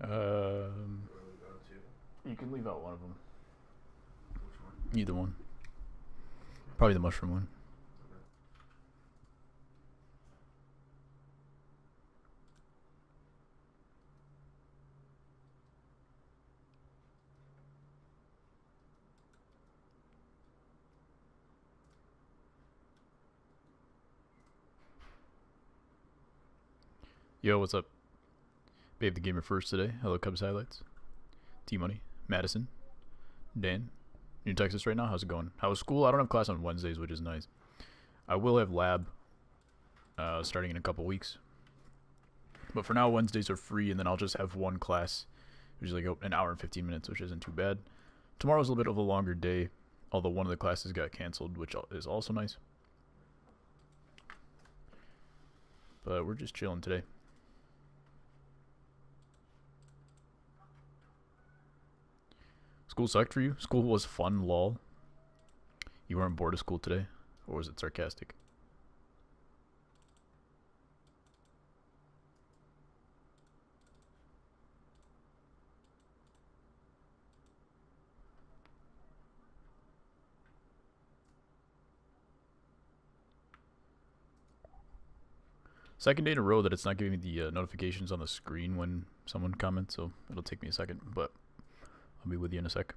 Um, Where are we going to? you can leave out one of them. Which one? Either one. Probably the mushroom one. Okay. Yo, what's up? Babe the Gamer first today. Hello, Cubs highlights. T Money, Madison, Dan. You in Texas right now? How's it going? How was school? I don't have class on Wednesdays, which is nice. I will have lab starting in a couple weeks. But for now, Wednesdays are free, and then I'll just have one class, usually like an hour and 15 minutes, which isn't too bad. Tomorrow's a little bit of a longer day, although one of the classes got canceled, which is also nice. But we're just chilling today. School sucked for you? School was fun, lol. You weren't bored of school today? Or was it sarcastic? Second day in a row that it's not giving me the notifications on the screen when someone comments, so it'll take me a second, but I'll be with you in a sec.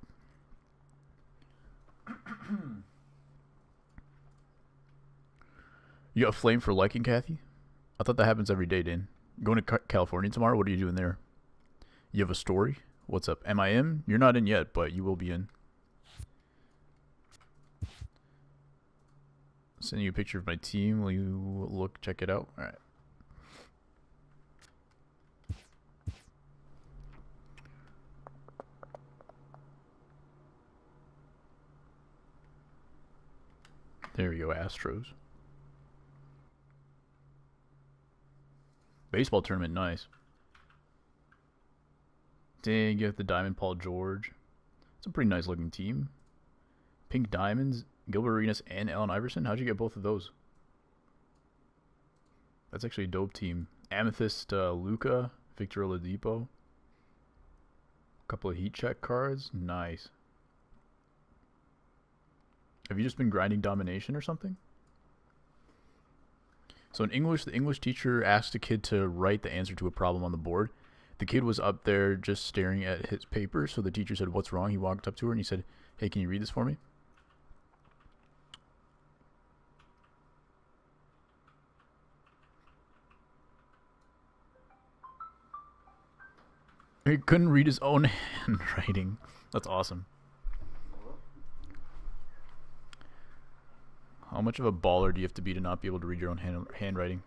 You got a flame for liking Kathy? I thought that happens every day, Dan. Going to California tomorrow? What are you doing there? You have a story? What's up? Am I in? You're not in yet, but you will be in. Sending you a picture of my team. Will you look, check it out? Alright. There we go, Astros. Baseball tournament, nice. Dang, you have the Diamond Paul George. It's a pretty nice looking team. Pink Diamonds, Gilbert Arenas, and Allen Iverson. How'd you get both of those? That's actually a dope team. Amethyst, Luca, Victor Oladipo. A couple of heat check cards. Nice. Have you just been grinding domination or something? So in English, the English teacher asked a kid to write the answer to a problem on the board. The kid was up there just staring at his paper, so the teacher said, "What's wrong?" He walked up to her and he said, "Hey, can you read this for me?" He couldn't read his own handwriting. That's awesome. How much of a baller do you have to be to not be able to read your own handwriting?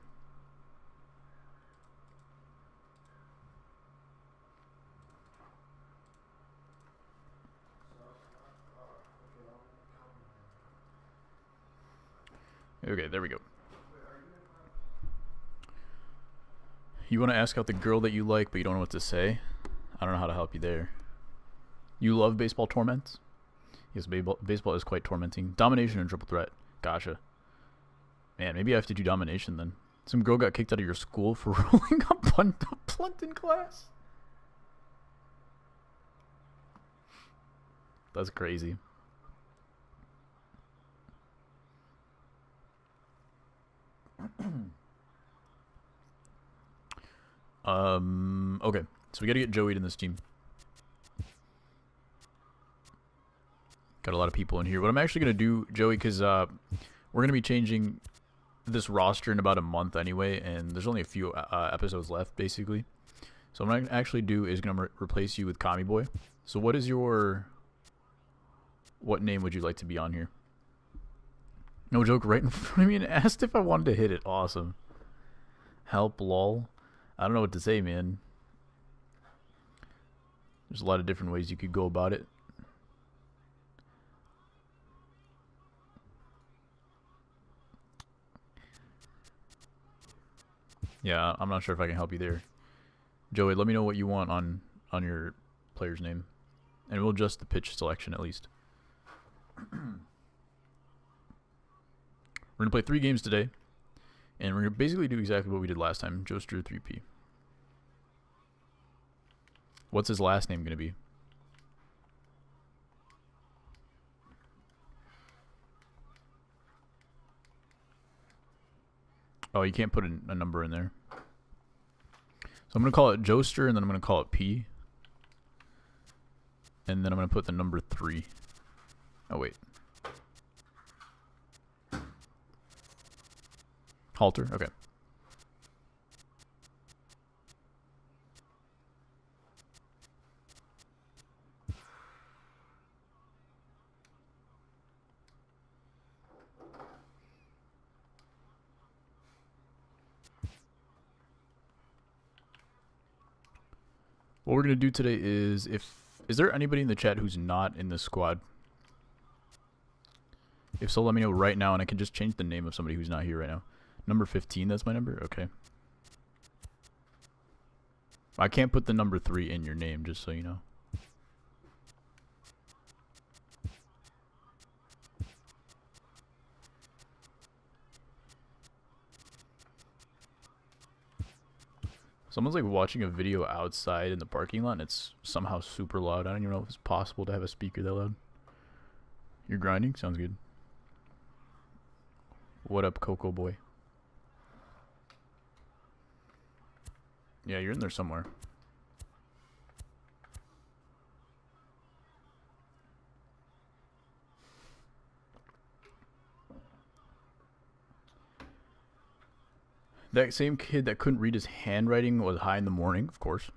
Okay, there we go. You want to ask out the girl that you like, but you don't know what to say? I don't know how to help you there. You love baseball torments? Yes, baseball is quite tormenting. Domination and triple threat. Gotcha. Man, maybe I have to do domination then. Some girl got kicked out of your school for rolling a blunt in class? That's crazy. Okay. So we gotta get Joey in this team. Got a lot of people in here. What I'm actually gonna do, Joey, because we're gonna be changing this roster in about a month anyway, and there's only a few episodes left, basically. So what I'm gonna actually do is gonna replace you with Kami Boy. So what name would you like to be on here? No joke, right in front of me, and asked if I wanted to hit it. Awesome. Help, lol. I don't know what to say, man. There's a lot of different ways you could go about it. Yeah, I'm not sure if I can help you there. Joey, let me know what you want on your player's name. And we'll adjust the pitch selection at least. We're going to play 3 games today. And we're going to basically do exactly what we did last time. Joe Drew 3P. What's his last name gonna be? Oh, you can't put a number in there. So I'm gonna call it Joester, and then I'm gonna call it P. And then I'm gonna put the number 3. Oh wait. Halter, okay. What we're gonna do today is, is there anybody in the chat who's not in the squad? If so, let me know right now, and I can just change the name of somebody who's not here right now. Number 15, that's my number? Okay. I can't put the number 3 in your name, just so you know. Someone's like watching a video outside in the parking lot, and it's somehow super loud. I don't even know if it's possible to have a speaker that loud. You're grinding? Sounds good. What up, Coco boy? Yeah, you're in there somewhere. That same kid that couldn't read his handwriting was high in the morning, of course.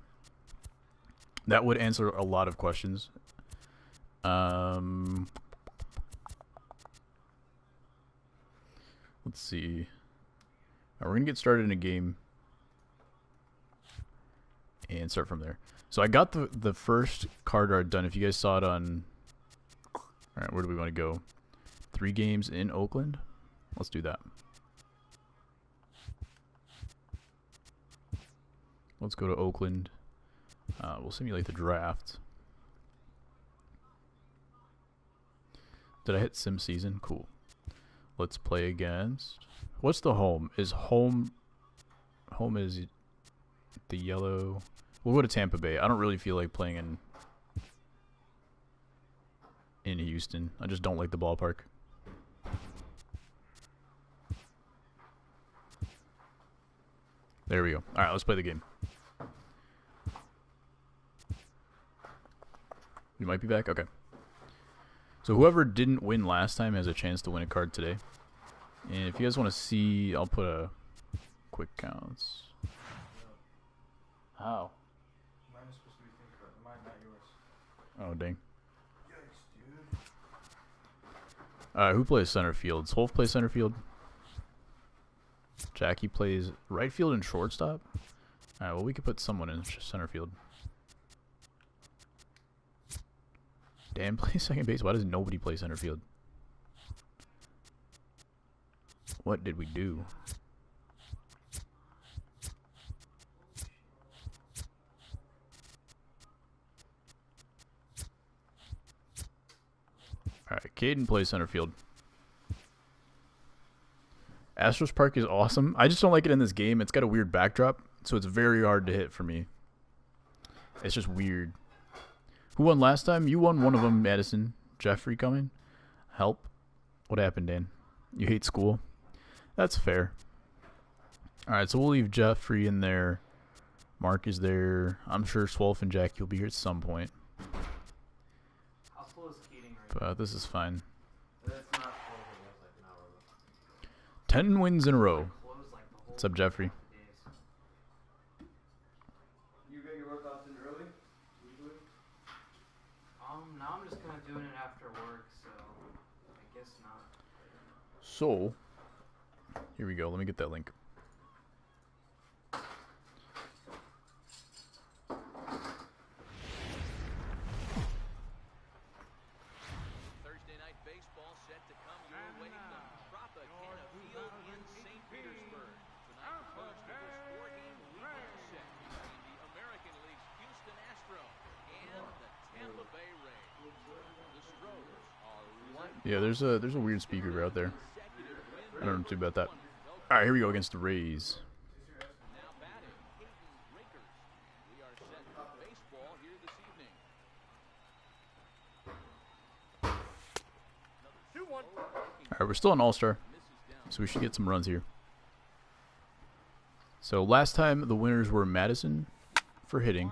That would answer a lot of questions. Let's see. Right, we're gonna get started in a game and start from there. So I got the first card art done. If you guys saw it on... Alright, where do we want to go? 3 games in Oakland? Let's do that. Let's go to Oakland. We'll simulate the draft. Did I hit sim season? Cool. Let's play against... What's the home? Is home... Home is the yellow... We'll go to Tampa Bay. I don't really feel like playing in Houston. I just don't like the ballpark. There we go. Alright, let's play the game. You might be back? Okay. So whoever didn't win last time has a chance to win a card today. And if you guys want to see, I'll put a quick counts. How? Mine is supposed to be think card. Mine, not yours. Oh, dang. Yikes, dude. Alright, who plays center field? Swolf plays center field. Jackie plays right field and shortstop. Alright, well, we could put someone in center field. Dan plays second base. Why does nobody play center field? What did we do? Alright, Caden plays center field. Astros Park is awesome. I just don't like it in this game. It's got a weird backdrop, so it's very hard to hit for me. It's just weird. Who won last time? You won one of them, Madison. Jeffrey coming? Help? What happened, Dan? You hate school? That's fair. Alright, so we'll leave Jeffrey in there. Mark is there. I'm sure Swolf and Jackie will be here at some point. How slow is skating right now? But this is fine. That's not slow, it was like an hour ago. 10 wins in a row. Closed like the whole What's up, Jeffrey? days. You get your workouts in early? Usually? Now I'm just kind of doing it after work, so I guess not. So, here we go. Let me get that link. Thursday night baseball set to come your way from Tropicana Field in St. Petersburg. Tonight comes to this 4-game weekend set between the American League's Houston Astros and the Tampa Bay Rays. The Stros are one Yeah, there's a weird speaker out there. I don't know too about that. Alright, here we go against the Rays. now batting Hayden Rakers. We are set for baseball here Alright, we're still an all-star, so we should get some runs here. So last time the winners were Madison for hitting,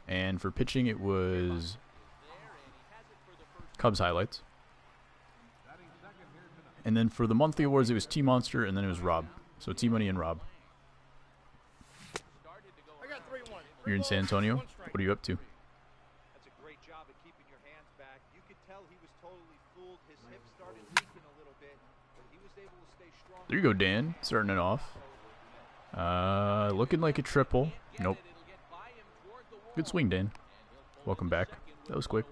and for pitching it was Cubs highlights. And then for the monthly awards it was T-Monster, and then it was Rob. So T-Money and Rob. You're in San Antonio? What are you up to? That's a great job at keeping your hands back. You could tell he was totally fooled. His hip started leaking a little bit, but he was able to stay strong. There you go, Dan. Starting it off. Looking like a triple. Nope. Good swing, Dan. Welcome back. That was quick.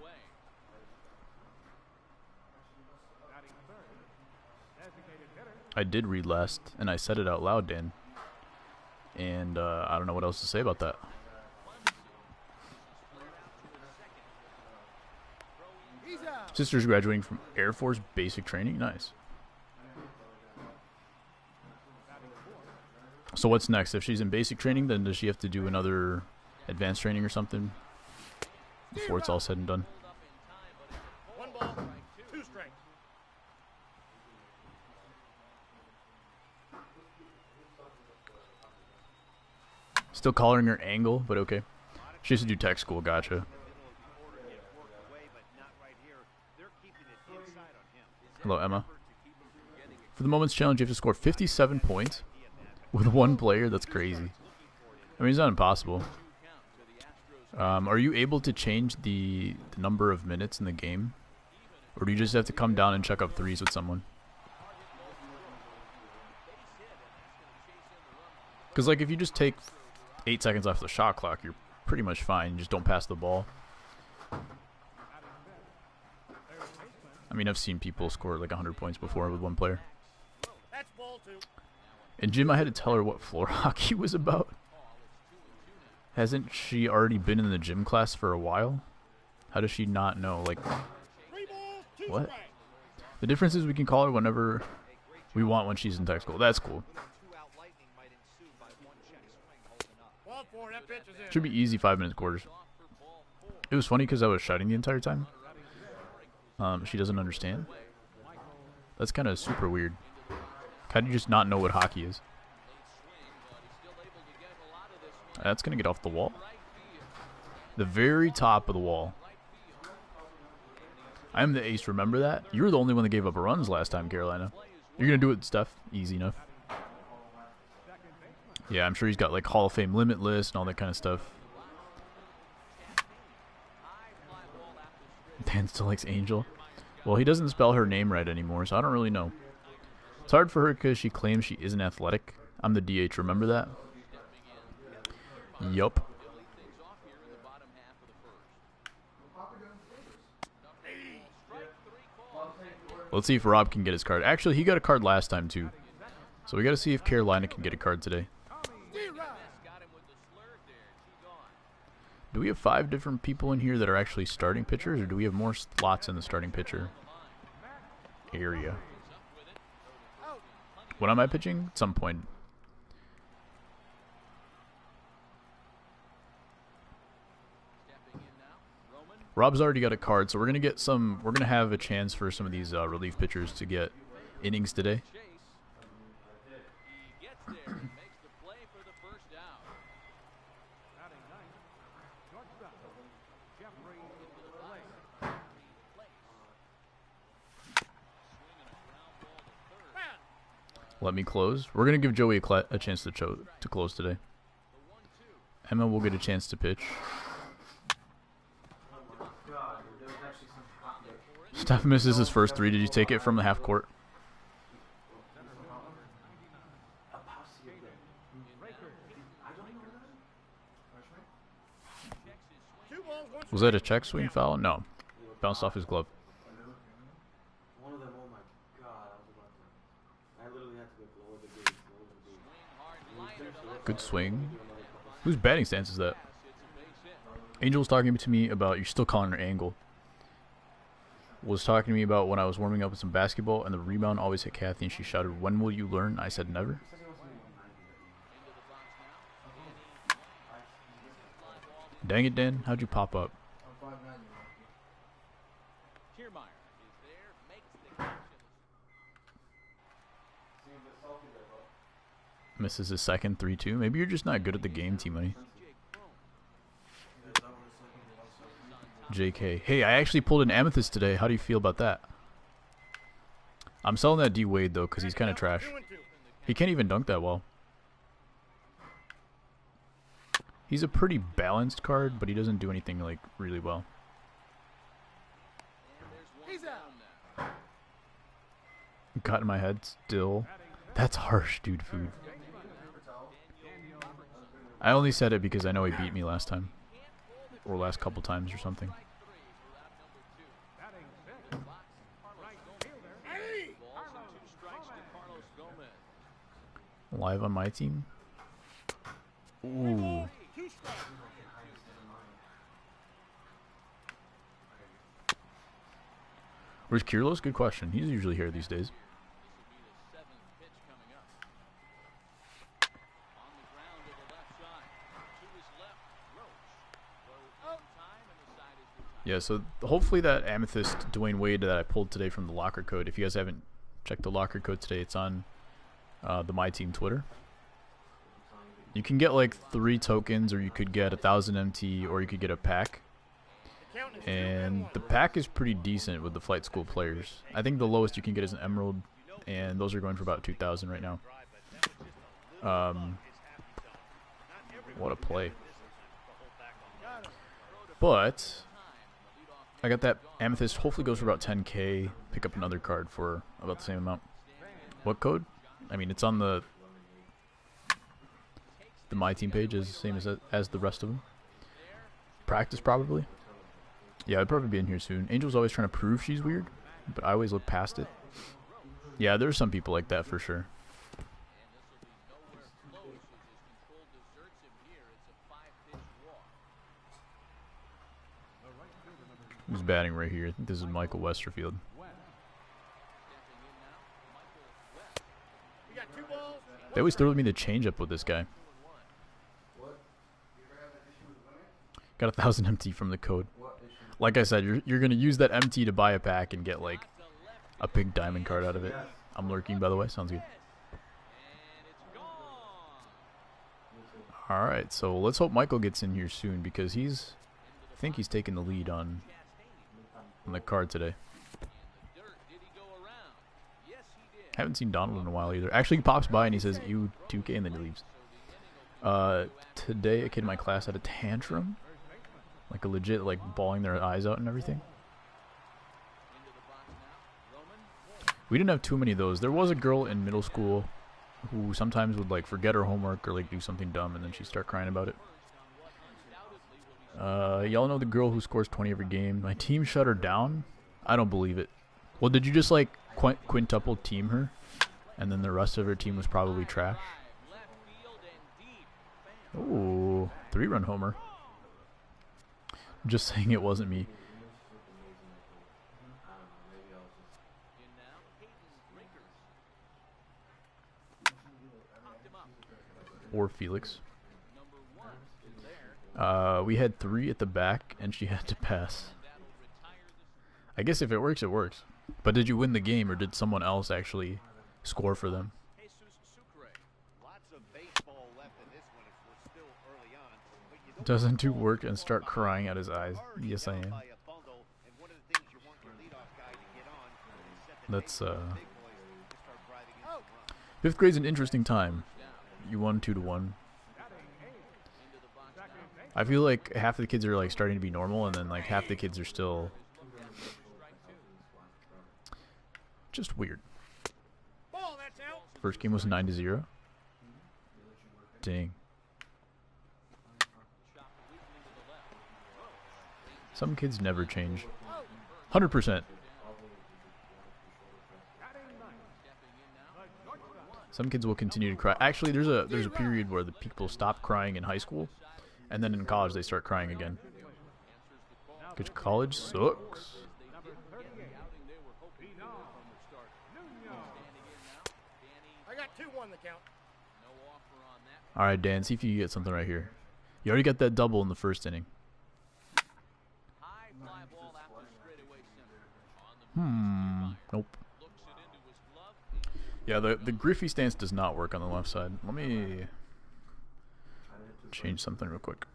I did read last, and I said it out loud, Dan. And I don't know what else to say about that. Sister's graduating from Air Force basic training. Nice. So what's next? If she's in basic training, then does she have to do another advanced training or something before it's all said and done? 1 ball, 2 strikes. Still calling her Angle, but okay. She has to do tech school, gotcha. Hello, Emma. For the Moments Challenge, you have to score 57 points with one player. That's crazy. I mean, it's not impossible. Are you able to change the number of minutes in the game? Or do you just have to come down and check up threes with someone? Because, like, if you just take 8 seconds off the shot clock, you're pretty much fine. You just don't pass the ball. I mean, I've seen people score like 100 points before with one player. And Jim, I had to tell her what floor hockey was about. Hasn't she already been in the gym class for a while? How does she not know? Like, what? The difference is we can call her whenever we want when she's in tech school. That's cool. Should be easy 5-minute quarters. It was funny because I was shouting the entire time. She doesn't understand. That's kind of super weird. How do you just not know what hockey is? That's going to get off the wall. The very top of the wall. I am the ace, remember that? You were the only one that gave up runs last time, Carolina. You're going to do it, Steph. Easy enough. Yeah, I'm sure he's got like Hall of Fame Limitless and all that kind of stuff. Dan still likes Angel. Well, he doesn't spell her name right anymore, so I don't really know. It's hard for her because she claims she isn't athletic. I'm the DH, remember that? Yup. Let's see if Rob can get his card. Actually, he got a card last time, too. So we got to see if Carolina can get a card today. Do we have 5 different people in here that are actually starting pitchers, or do we have more slots in the starting pitcher area? When am I pitching? At some point. Rob's already got a card, so we're gonna get some. We're gonna have a chance for some of these relief pitchers to get innings today. Let me close. We're going to give Joey a chance to close today. Emma will get a chance to pitch. Steph misses his first 3. Did you take it from the half court? Was that a check swing foul? No. Bounced off his glove. Good swing. Whose batting stance is that? Angel's talking to me about, you're still calling her Angle. Was talking to me about when I was warming up with some basketball and the rebound always hit Kathy and she shouted, "When will you learn?" I said, "Never." Dang it, Dan. How'd you pop up? Misses his second 3-2. Maybe you're just not good at the game, T-Money. JK. Hey, I actually pulled an amethyst today. How do you feel about that? I'm selling that D Wade though, because he's kind of trash. He can't even dunk that well. He's a pretty balanced card, but he doesn't do anything like really well. Got in my head still. That's harsh, dude. Food. I only said it because I know he beat me last time, or last couple times or something. Live on my team. Ooh. Where's Kirilos? Good question. He's usually here these days. Yeah, so hopefully that amethyst Dwayne Wade that I pulled today from the locker code. If you guys haven't checked the locker code today, it's on the My Team Twitter. You can get like 3 tokens, or you could get 1,000 MT, or you could get a pack. And the pack is pretty decent with the flight school players. I think the lowest you can get is an emerald, and those are going for about 2,000 right now. What a play. But I got that amethyst, hopefully goes for about 10k. Pick up another card for about the same amount. What code? I mean, it's on the My Team page, is the same as the rest of them. Practice probably. Yeah, I'd probably be in here soon. Angel's always trying to prove she's weird, but I always look past it. Yeah, there's some people like that for sure. Who's batting right here? I think this is Michael Westerfield. They always throw me the changeup with this guy. Got 1,000 MT from the code. Like I said, you're gonna use that MT to buy a pack and get like a big diamond card out of it. I'm lurking, by the way. Sounds good. All right, so let's hope Michael gets in here soon, because I think he's taking the lead on the card today. Haven't seen Donald in a while either. Actually, he pops by and he says, "Ew, 2K," and then he leaves. Today, a kid in my class had a tantrum. Like a legit, like, bawling their eyes out and everything. We didn't have too many of those. There was a girl in middle school who sometimes would, like, forget her homework or, like, do something dumb, and then she'd start crying about it. Y'all know the girl who scores 20 every game. My team shut her down? I don't believe it. Well, did you just, like, quintuple team her? And then the rest of her team was probably trash? Ooh, 3-run homer. Just saying it wasn't me. Or Felix. We had 3 at the back, and she had to pass. I guess if it works, it works. But did you win the game, or did someone else actually score for them? Doesn't do work and start crying at his eyes. Yes, I am. That's 5th grade's an interesting time. You won 2-1. I feel like half the kids are like starting to be normal, and then like half the kids are still just weird. First game was 9-0. Dang. Some kids never change. 100%. Some kids will continue to cry. Actually, there's a period where the people stop crying in high school, and then in college they start crying again. Because college sucks. I got 2-1 the count. All right, Dan, see if you can get something right here. You already got that double in the first inning. Nope. Yeah, the Griffey stance does not work on the left side. Let me change something real quick.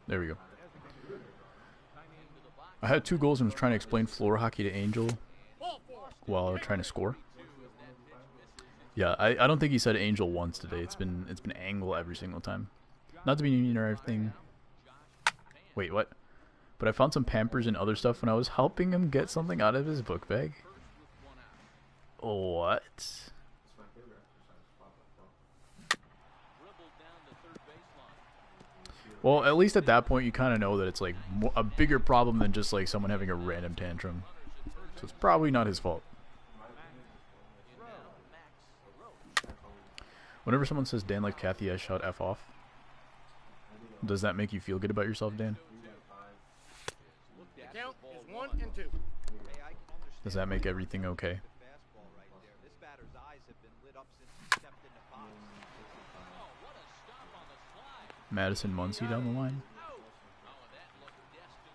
There we go. I had 2 goals and was trying to explain floor hockey to Angel while trying to score. Yeah, I don't think he said Angel once today. It's been Angle every single time. Not to be mean or everything. Wait, what? But I found some Pampers and other stuff when I was helping him get something out of his book bag. What? Well, at least at that point, you kind of know that it's like a bigger problem than just like someone having a random tantrum. So it's probably not his fault. Whenever someone says Dan like Kathy, I shout F off. Does that make you feel good about yourself, Dan? The count is 1 and 2. Does that make everything okay? Madison Muncy down the line.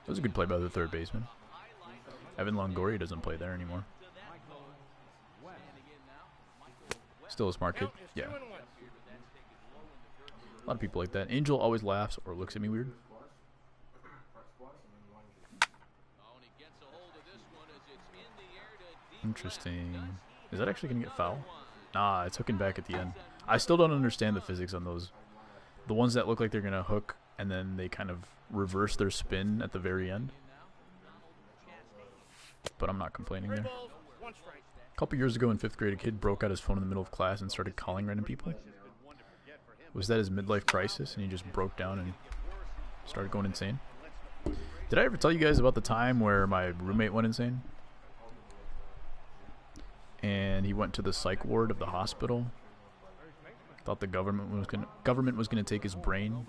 That was a good play by the third baseman. Evan Longoria doesn't play there anymore. Still a smart kid. Yeah. A lot of people like that. Angel always laughs or looks at me weird. Interesting. Is that actually going to get foul? Nah, it's hooking back at the end. I still don't understand the physics on those. The ones that look like they're going to hook and then they kind of reverse their spin at the very end. But I'm not complaining there. A couple years ago in 5th grade, a kid broke out his phone in the middle of class and started calling random people. Was that his midlife crisis and he just broke down and started going insane? Did I ever tell you guys about the time where my roommate went insane? And he went to the psych ward of the hospital. Thought the government was gonna take his brain.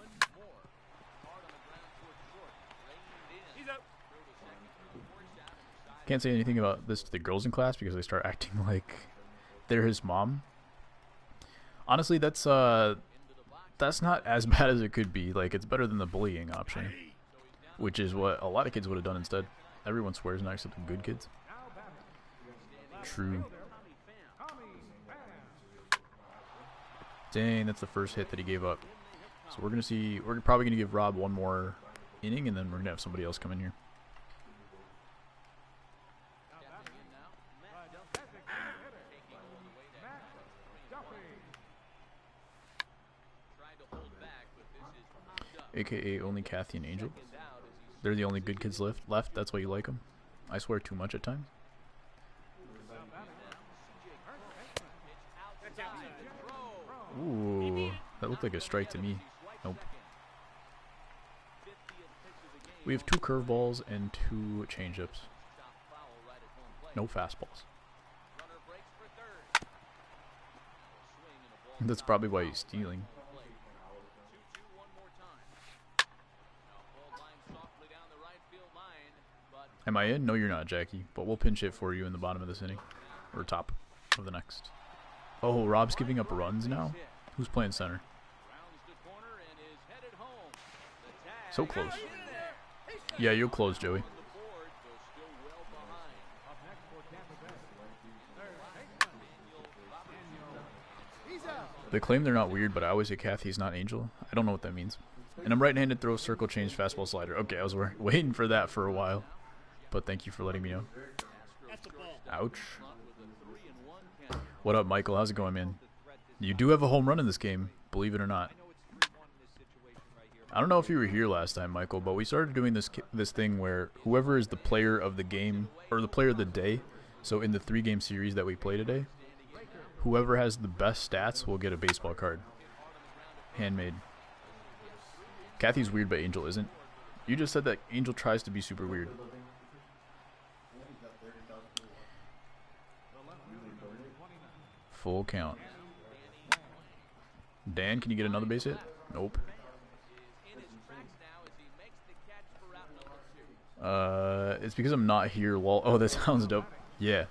Can't say anything about this to the girls in class because they start acting like they're his mom. Honestly, that's not as bad as it could be. Like, it's better than the bullying option, which is what a lot of kids would have done instead. Everyone swears now except the good kids. True. Dang, that's the first hit that he gave up. So we're probably gonna give Rob one more inning, and then we're gonna have somebody else come in here. AKA only Kathy and Angel. They're the only good kids left. That's why you like them. I swear too much at times. Ooh, that looked like a strike to me. Nope. We have 2 curveballs and 2 changeups. No fastballs. That's probably why he's stealing. Am I in? No, you're not, Jackie. But we'll pinch it for you in the bottom of this inning. Or top of the next. Oh, Rob's giving up runs now? Who's playing center? So close. Yeah, you'll close, Joey. They claim they're not weird, but I always say Kathy's not Angel. I don't know what that means. And I'm right-handed, throw, circle, change, fastball, slider. Okay, I was waiting for that for a while. But thank you for letting me know. Ouch. What up, Michael? How's it going, man? You do have a home run in this game, believe it or not. I don't know if you were here last time, Michael, but we started doing this thing where whoever is the player of the game, or the player of the day, so in the 3-game series that we play today, whoever has the best stats will get a baseball card. Handmade. Kathy's weird, but Angel isn't. You just said that Angel tries to be super weird. Full count. Dan, can you get another base hit? Nope. It's because I'm not here. Lol. Oh, that sounds dope. Yeah.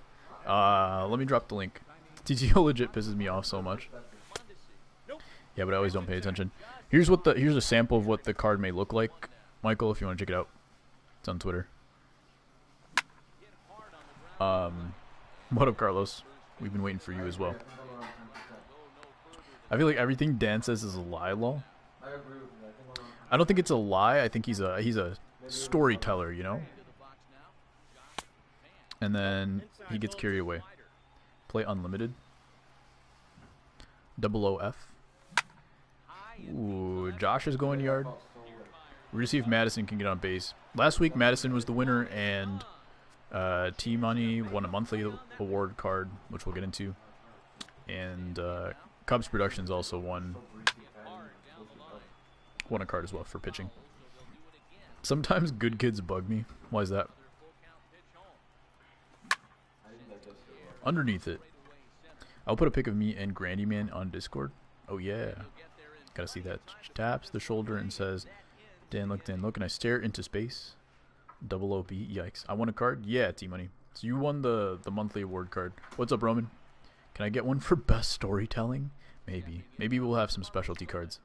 Let me drop the link. TTO legit pisses me off so much. Yeah, but I always don't pay attention. Here's a sample of what the card may look like, Michael. If you want to check it out, it's on Twitter. What up, Carlos? We've been waiting for you as well. I feel like everything Dan says is a lie, lol. I don't think it's a lie. I think he's a storyteller, you know. And then he gets carried away. Play unlimited. OOF. Ooh, Josh is going yard. We're gonna see if Madison can get on base. Last week, Madison was the winner, and T-Money won a monthly award card, which we'll get into. And Cubs Productions also won a card as well for pitching. Sometimes good kids bug me. Why is that? Underneath it, I'll put a pic of me and Grandy Man on Discord. Oh yeah, gotta see that. Taps the shoulder and says, Dan, look, and I stare into space. OOB, yikes. I won a card? Yeah, T-Money. So you won the monthly award card. What's up, Roman? Can I get one for best storytelling? Maybe. Maybe we'll have some specialty cards.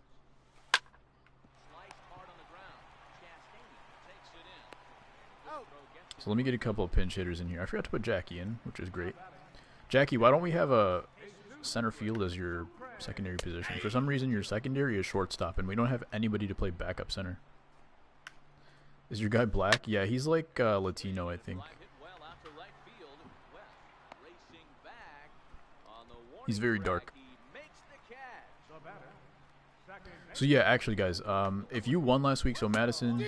So let me get a couple of pinch hitters in here. I forgot to put Jackie in, which is great. Jackie, why don't we have a center field as your secondary position? For some reason, your secondary is shortstop, and we don't have anybody to play backup center. Is your guy black? Yeah, he's like Latino, I think. He's very dark. So yeah, actually, guys, if you won last week, so Madison,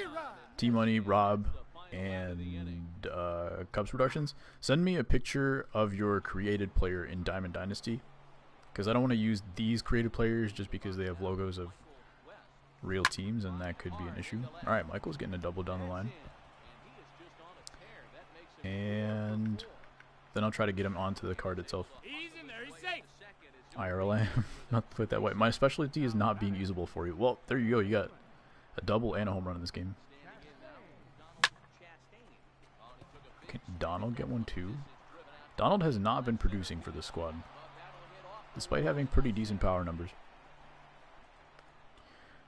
T-Money, Rob, and Cubs Productions, send me a picture of your created player in Diamond Dynasty, because I don't want to use these created players just because they have logos of real teams, and that could be an issue. All right, Michael's getting a double down the line, and then I'll try to get him onto the card itself. IRLA, not to put it that way. My specialty is not being usable for you. Well, there you go. You got a double and a home run in this game. Can Donald get one too? Donald has not been producing for this squad, despite having pretty decent power numbers.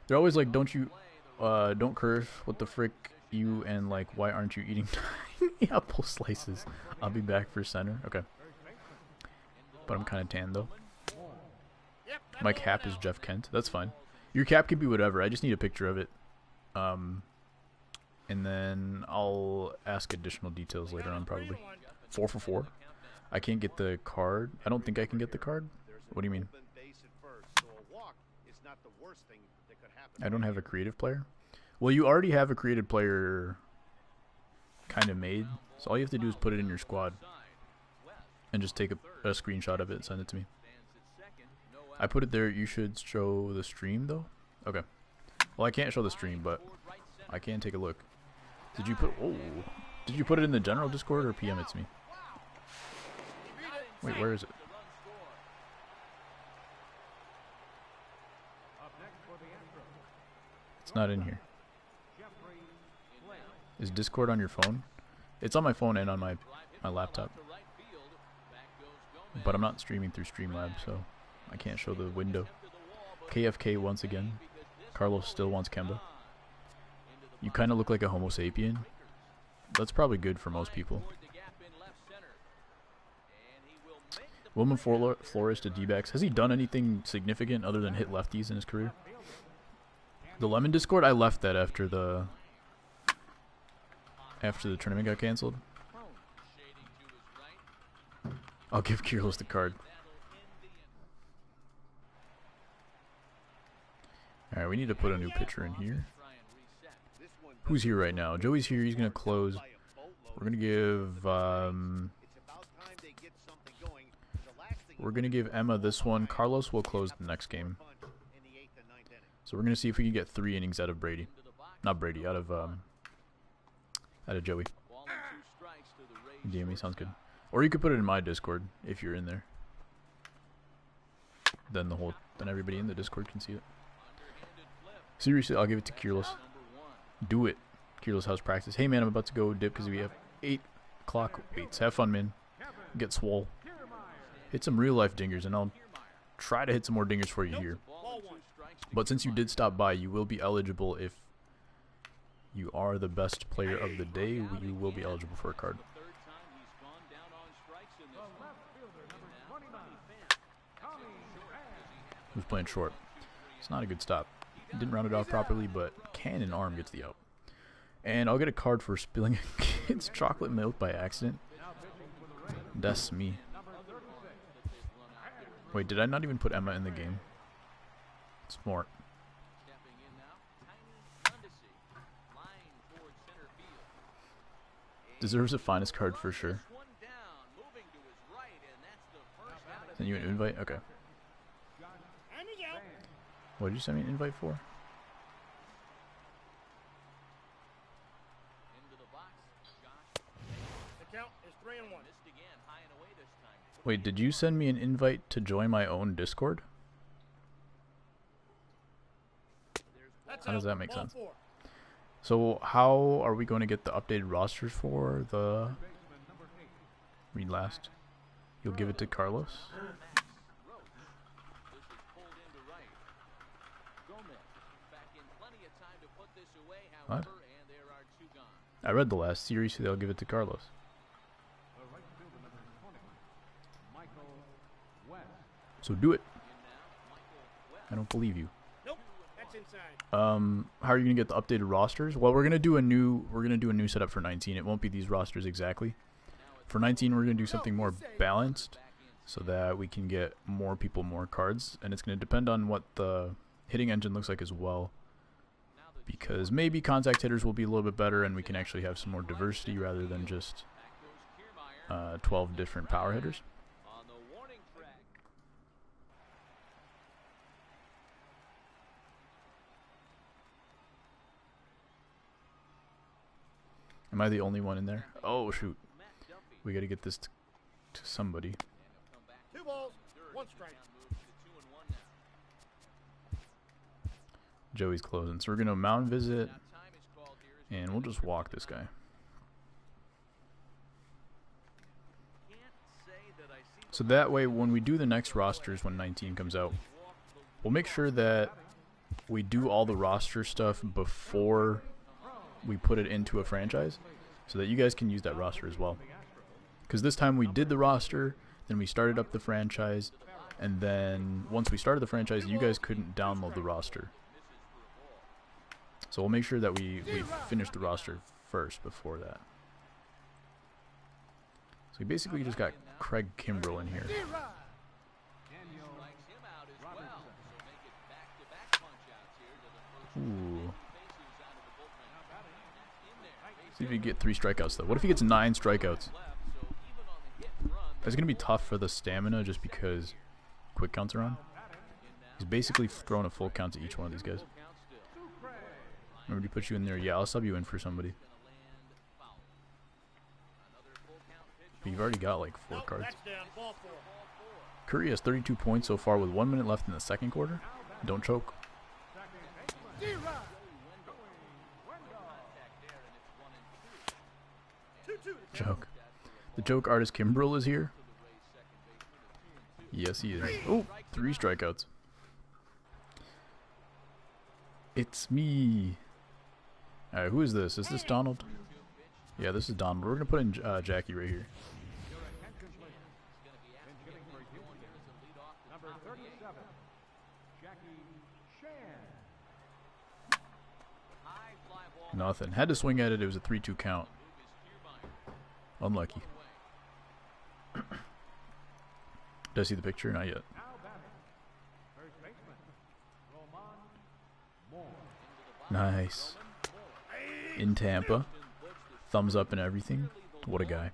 They're always like, don't curse, what the frick, you, and like, why aren't you eating tiny apple slices? I'll be back for center. Okay. But I'm kind of tan though. My cap is Jeff Kent. That's fine. Your cap can be whatever. I just need a picture of it. And then I'll ask additional details later on probably. 4 for 4. I can't get the card. I don't think I can get the card. What do you mean? I don't have a creative player? Well, you already have a creative player kind of made. So all you have to do is put it in your squad. And just take a screenshot of it and send it to me. I put it there. You should show the stream, though? Okay. Well, I can't show the stream, but I can take a look. Did you put it in the general Discord or PM it to me? Wait, where is it? It's not in here. Is Discord on your phone? It's on my phone and on my laptop. But I'm not streaming through Streamlabs, so I can't show the window. KFK once again. Carlos still wants Kemba. You kind of look like a Homo sapien. That's probably good for most people. Wilman Flores to D-backs. Has he done anything significant other than hit lefties in his career? The Lemon Discord, I left that after the tournament got canceled. I'll give Kirilos the card. Alright, we need to put a new pitcher in here. Who's here right now? Joey's here. He's going to close. We're going to give Emma this one. Carlos will close the next game. So we're going to see if we can get 3 innings out of Brady. Not Brady, out of Joey. DME sounds good. Or you could put it in my Discord if you're in there. Then everybody in the Discord can see it. Seriously, I'll give it to Kirilos. Do it. Kirilos House practice. Hey man, I'm about to go dip because we have 8 o'clock weights. Have fun, man. Get swole. Hit some real life dingers, and I'll try to hit some more dingers for you here. But since you did stop by, you will be eligible if you are the best player of the day. You will be eligible for a card. Who's playing short? It's not a good stop. Didn't round it off properly, but cannon arm gets the out. And I'll get a card for spilling a kid's chocolate milk by accident. That's me. Wait, did I not even put Emma in the game? Smart. Deserves a finest card for sure. Send you an invite? Okay. What did you send me an invite for? The count is 3-1. Wait, did you send me an invite to join my own Discord? How does that make sense? So how are we going to get the updated rosters for the... Read last. You'll give it to Carlos? What? I read the last series, so they'll give it to Carlos. So do it. I don't believe you. Nope, that's inside. How are you gonna get the updated rosters? Well, we're gonna do a new setup for 19. It won't be these rosters exactly. For 19, we're gonna do something more balanced, so that we can get more people, more cards, and it's gonna depend on what the hitting engine looks like as well. Because maybe contact hitters will be a little bit better, and we can actually have some more diversity rather than just 12 different power hitters. Am I the only one in there? Oh, shoot. We got to get this to somebody. 2 balls, 1 strike. Joey's closing. So we're going to mound visit, and we'll just walk this guy. So that way, when we do the next rosters, when 19 comes out, we'll make sure that we do all the roster stuff before we put it into a franchise, so that you guys can use that roster as well. Because this time we did the roster, then we started up the franchise, and then once we started the franchise, you guys couldn't download the roster. So we'll make sure that we finish the roster first before that. So we basically just got Craig Kimbrell in here. Ooh. See if you get 3 strikeouts though. What if he gets 9 strikeouts? It's going to be tough for the stamina just because quick counts are on. He's basically throwing a full count to each one of these guys. Remember to put you in there? Yeah, I'll sub you in for somebody. But you've already got like 4 cards. Curry has 32 points so far with 1 minute left in the second quarter. Don't choke. Joke. The joke artist Kimbrell is here. Yes, he is. Oh, 3 strikeouts. It's me. Alright, who is this? Is this Donald? Yeah, this is Donald. We're going to put in Jackie right here. Nothing. Had to swing at it. It was a 3-2 count. Unlucky. Did I see the picture? Not yet. Nice. In Tampa. Thumbs up and everything. What a guy.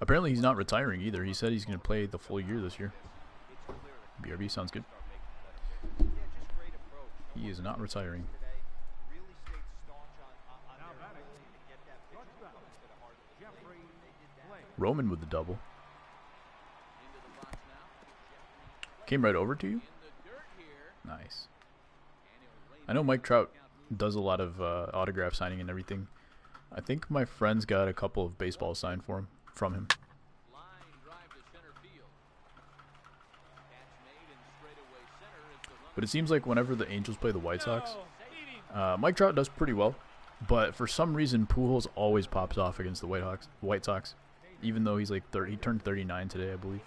Apparently he's not retiring either. He said he's going to play the full year this year. BRB sounds good. He is not retiring. Roman with the double. Came right over to you? Nice. I know Mike Trout does a lot of autograph signing and everything. I think my friends got a couple of baseballs signed for him from him. But it seems like whenever the Angels play the White Sox, Mike Trout does pretty well. But for some reason, Pujols always pops off against the White Sox. Even though he's like 30, he turned 39 today, I believe.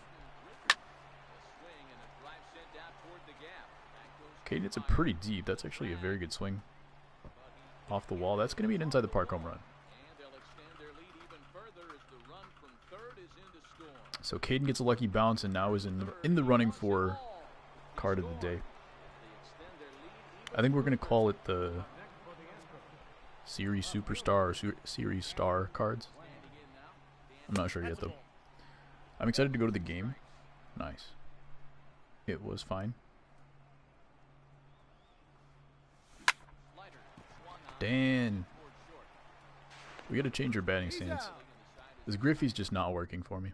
Okay, it's a pretty deep. That's actually a very good swing. Off the wall. That's going to be an inside the park home run. So Caden gets a lucky bounce and now is in the running for card of the day. I think we're going to call it the Series Superstar or Series Star cards. I'm not sure yet though. I'm excited to go to the game. Nice. It was fine. Dan. We got to change our batting stance. This Griffey's just not working for me.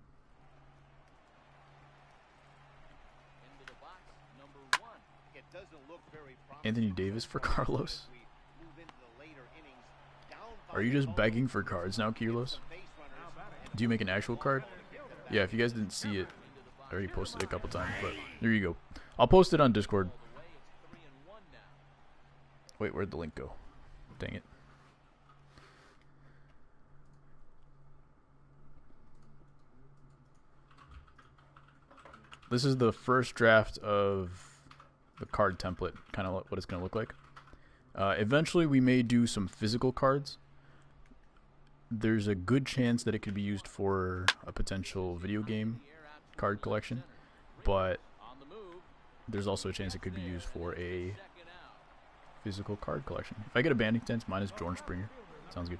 Anthony Davis for Carlos. Are you just begging for cards now, Carlos? Do you make an actual card? Yeah, if you guys didn't see it, I already posted it a couple times, but there you go. I'll post it on Discord. Wait, where'd the link go? Dang it. This is the first draft of the card template, kind of what it's going to look like. Eventually, we may do some physical cards. There's a good chance that it could be used for a potential video game card collection, but there's also a chance it could be used for a physical card collection. If I get a banding stance, mine is George Springer. Sounds good.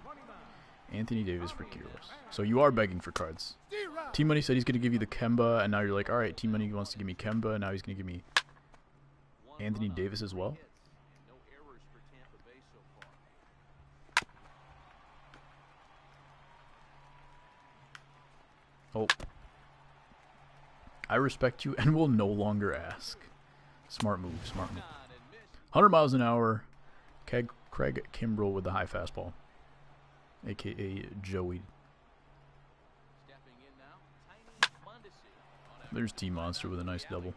Anthony Davis for Kiros. So you are begging for cards. T-Money said he's going to give you the Kemba, and now you're like, alright, T-Money wants to give me Kemba, and now he's going to give me Anthony Davis as well. Oh. I respect you and will no longer ask. Smart move, smart move. 100 miles an hour. Craig Kimbrell with the high fastball. A.K.A. Joey. There's T-Monster with a nice double.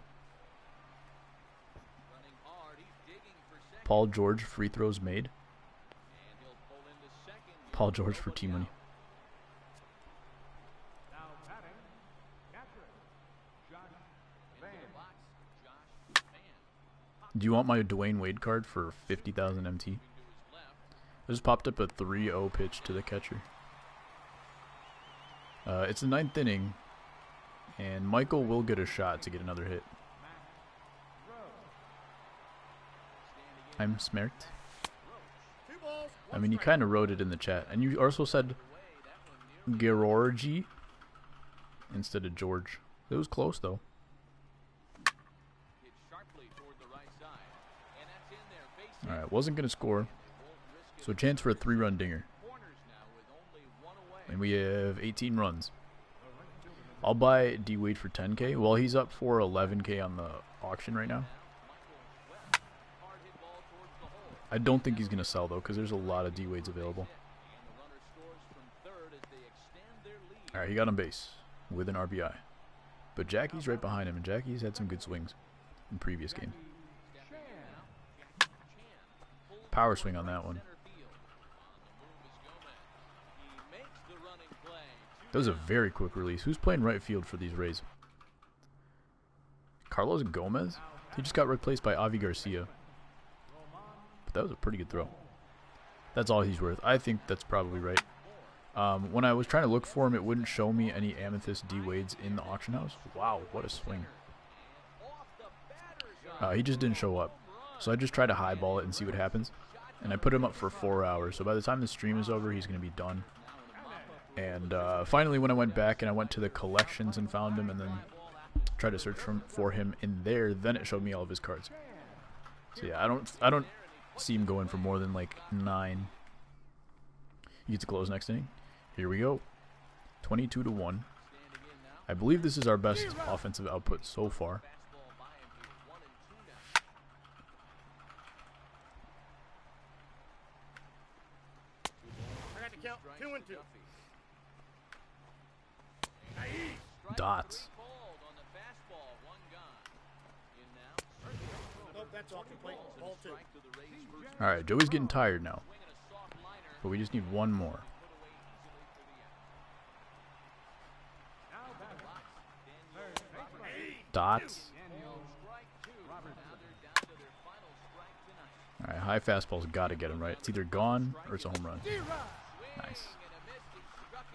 Paul George, free throws made. Paul George for T-Money. Do you want my Dwayne Wade card for 50,000 MT? I just popped up a 3-0 pitch to the catcher. It's the 9th inning, and Michael will get a shot to get another hit. I'm smart. I mean, you kind of wrote it in the chat. And you also said Georgie instead of George. It was close, though. Alright, wasn't going to score. So a chance for a 3-run dinger. And we have 18 runs. I'll buy D Wade for 10K. Well, he's up for 11K on the auction right now. I don't think he's going to sell, though, because there's a lot of D Wades available. Alright, he got on base with an RBI. But Jackie's right behind him, and Jackie's had some good swings in previous games. Power swing on that one. That was a very quick release. Who's playing right field for these Rays? Carlos Gomez? He just got replaced by Avi Garcia. But that was a pretty good throw. That's all he's worth. I think that's probably right. When I was trying to look for him, it wouldn't show me any Amethyst D Wades in the auction house. Wow, what a swing. He just didn't show up. So I just try to highball it and see what happens. And I put him up for 4 hours. So by the time the stream is over, he's going to be done. And finally, when I went back and I went to the collections and found him and then tried to search for him in there, then it showed me all of his cards. So yeah, I don't see him going for more than like 9. He gets to close next inning. Here we go. 22-1. I believe this is our best offensive output so far. Count 2-2. Dots. Nope, That's off the plate. Ball 2. All right, Joey's getting tired now, but we just need one more. Dots. All right, high fastball's got to get him right. It's either gone or it's a home run. Nice.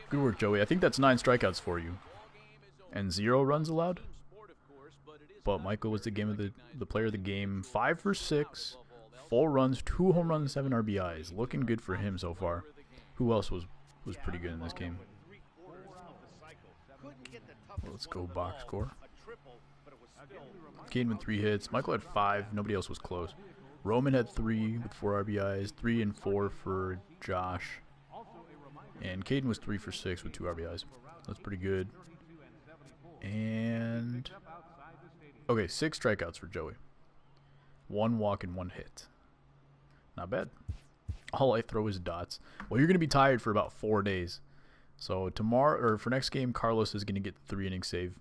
Good work, Joey. I think that's 9 strikeouts for you, and 0 runs allowed. But Michael was the player of the game. 5 for 6, 4 runs, 2 home runs, 7 RBIs. Looking good for him so far. Who else was pretty good in this game? Well, let's go box score. Caden with 3 hits. Michael had 5. Nobody else was close. Roman had 3 with 4 RBIs. 3 and 4 for Josh. And Caden was 3 for 6 with 2 RBIs. That's pretty good. And okay, 6 strikeouts for Joey. 1 walk and 1 hit. Not bad. All I throw is dots. Well, you're going to be tired for about 4 days. So tomorrow, or for next game, Carlos is going to get the 3-inning save.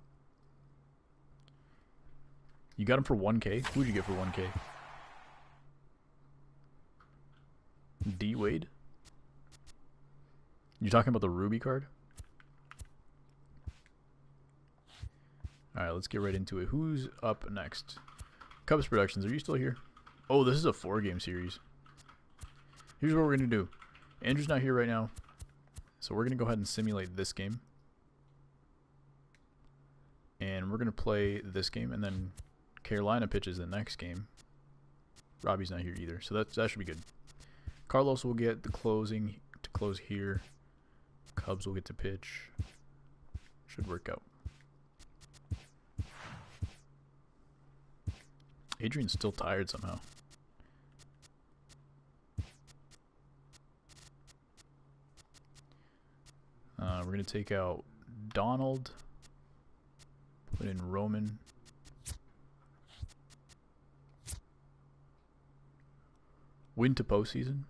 You got him for 1K? Who'd you get for 1K? D Wade? You talking about the Ruby card? Alright, let's get right into it. Who's up next? Cubs Productions, are you still here? Oh, this is a 4-game series. Here's what we're going to do. Andrew's not here right now, so we're going to go ahead and simulate this game. And we're going to play this game, and then Carolina pitches the next game. Robbie's not here either, so that should be good. Carlos will get the closing to close here. Cubs will get to pitch. Should work out. Adrian's still tired somehow. We're going to take out Donald. Put in Roman. Win to postseason.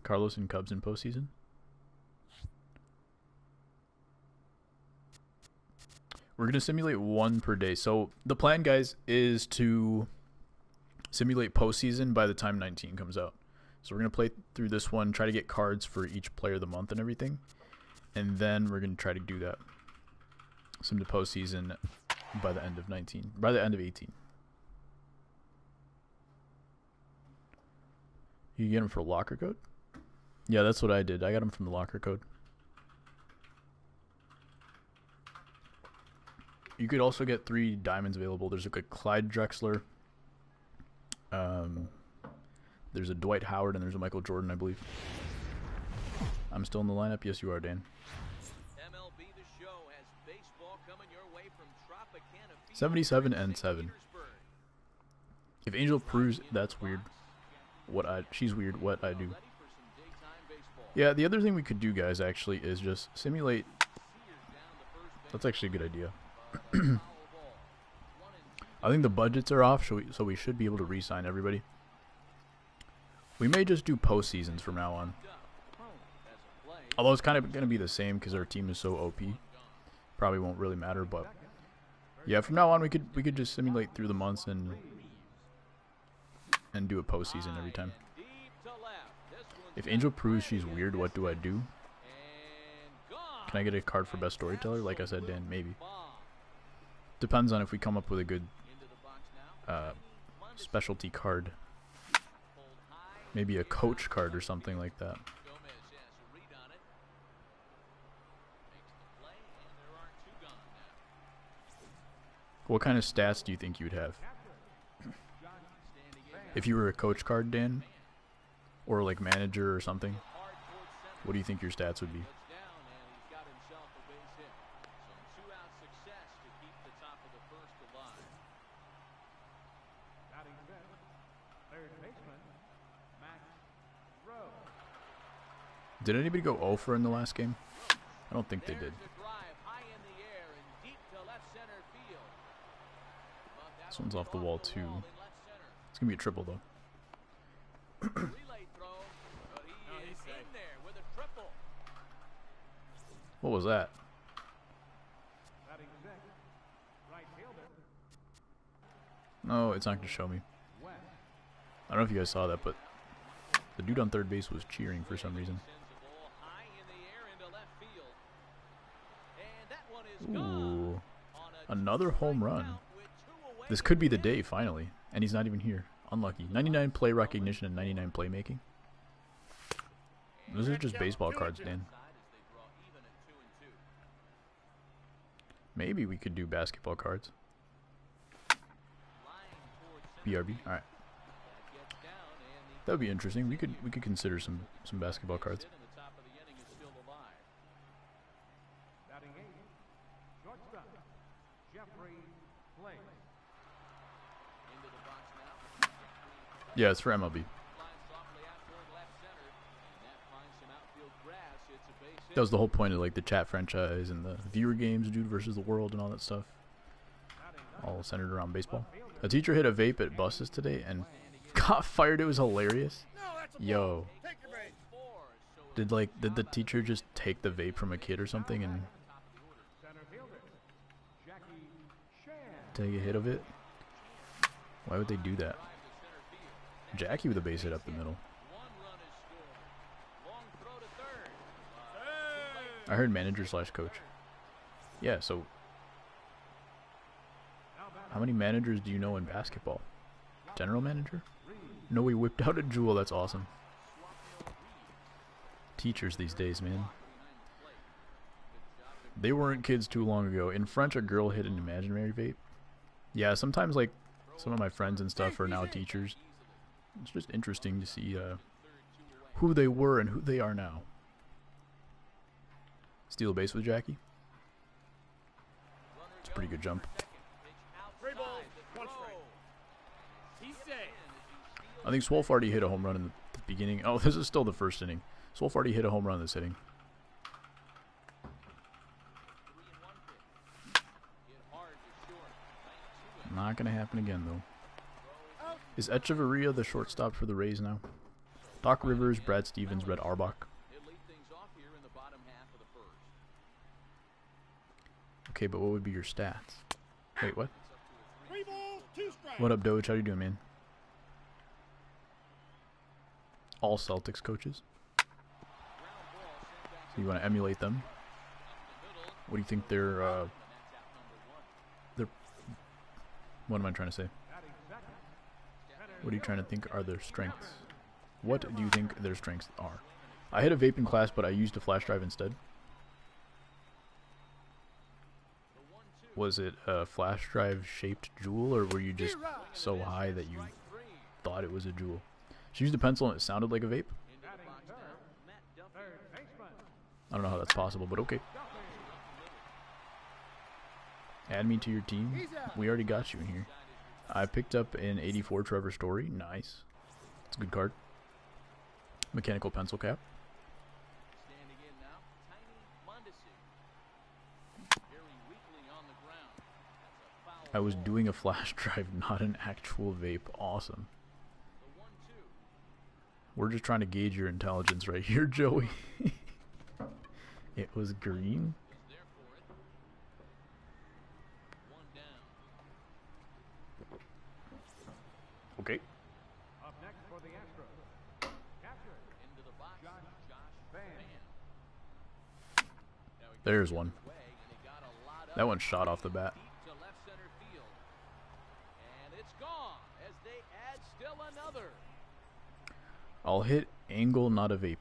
Carlos and Cubs in postseason. We're going to simulate 1 per day. So the plan, guys, is to simulate postseason by the time 19 comes out. So we're going to play through this one, try to get cards for each player of the month and everything. And then we're going to try to do that. Sim to postseason by the end of 19. By the end of 18. You get them for locker code? Yeah, that's what I did. I got them from the locker code. You could also get 3 diamonds available. There's a good Clyde Drexler. There's a Dwight Howard, and there's a Michael Jordan, I believe. I'm still in the lineup. Yes, you are, Dan. MLB The Show has baseball coming your way from Tropicana Field 77 and in 7. Petersburg. If Angel proves that's weird, she's weird, what I do. Ready for some daytime baseball. Yeah, the other thing we could do, guys, actually, is just simulate. That's actually a good idea. I think the budgets are off, so we should be able to re-sign everybody. We may just do postseasons from now on. Although it's kind of going to be the same because our team is so OP. Probably won't really matter, but yeah, from now on we could just simulate through the months and do a postseason every time. If Angel proves she's weird, what do I do? Can I get a card for best storyteller? Like I said, Dan, maybe. Depends on if we come up with a good specialty card. Maybe a coach card or something like that. What kind of stats do you think you would have? If you were a coach card, Dan? Or like manager or something? What do you think your stats would be? Did anybody go 0 for in the last game? I don't think they did. This one's off the wall too. It's gonna be a triple though. What was that? No, it's not gonna show me. I don't know if you guys saw that, but the dude on third base was cheering for some reason. Ooh, another home run. This could be the day, finally. And he's not even here. Unlucky. 99 play recognition and 99 playmaking. Those are just baseball cards, Dan. Maybe we could do basketball cards. BRB. All right. That would be interesting. We could consider some basketball cards. Yeah, it's for MLB. That was the whole point of like the chat franchise and the viewer games, Dude versus the World, and all that stuff. All centered around baseball. A teacher hit a vape at buses today and got fired. It was hilarious. Yo, did the teacher just take the vape from a kid or something and take a hit of it? Why would they do that? Jackie with a base hit up the middle. I heard manager / coach. Yeah, so how many managers do you know in basketball? General manager? No, we whipped out a jewel. That's awesome. Teachers these days, man. They weren't kids too long ago. In French, a girl hit an imaginary vape. Yeah, sometimes like some of my friends and stuff are now teachers. It's just interesting to see who they were and who they are now. Steal a base with Jackie. It's a pretty good jump. I think Swolfarty hit a home run in the beginning. Oh, this is still the first inning. Swolfarty hit a home run in this inning. Not going to happen again, though. Is Echeverria the shortstop for the Rays now? Doc Rivers, Brad Stevens, Red Auerbach. Okay, but what would be your stats? Wait, what? What up, Doge? How you doing, man? All Celtics coaches. So you want to emulate them? What do you think their what am I trying to say? What are you trying to think are their strengths? What do you think their strengths are? I hit a vape in class, but I used a flash drive instead. Was it a flash drive shaped jewel, or were you just so high that you thought it was a jewel? She used a pencil and it sounded like a vape. I don't know how that's possible, but okay. Add me to your team. We already got you in here. I picked up an 84 Trevor Story. Nice. It's a good card. Mechanical pencil cap. I was doing a flash drive, not an actual vape. Awesome. We're just trying to gauge your intelligence right here, Joey. It was green. Okay. There's one. That one shot off the bat. I'll hit angle, not a vape.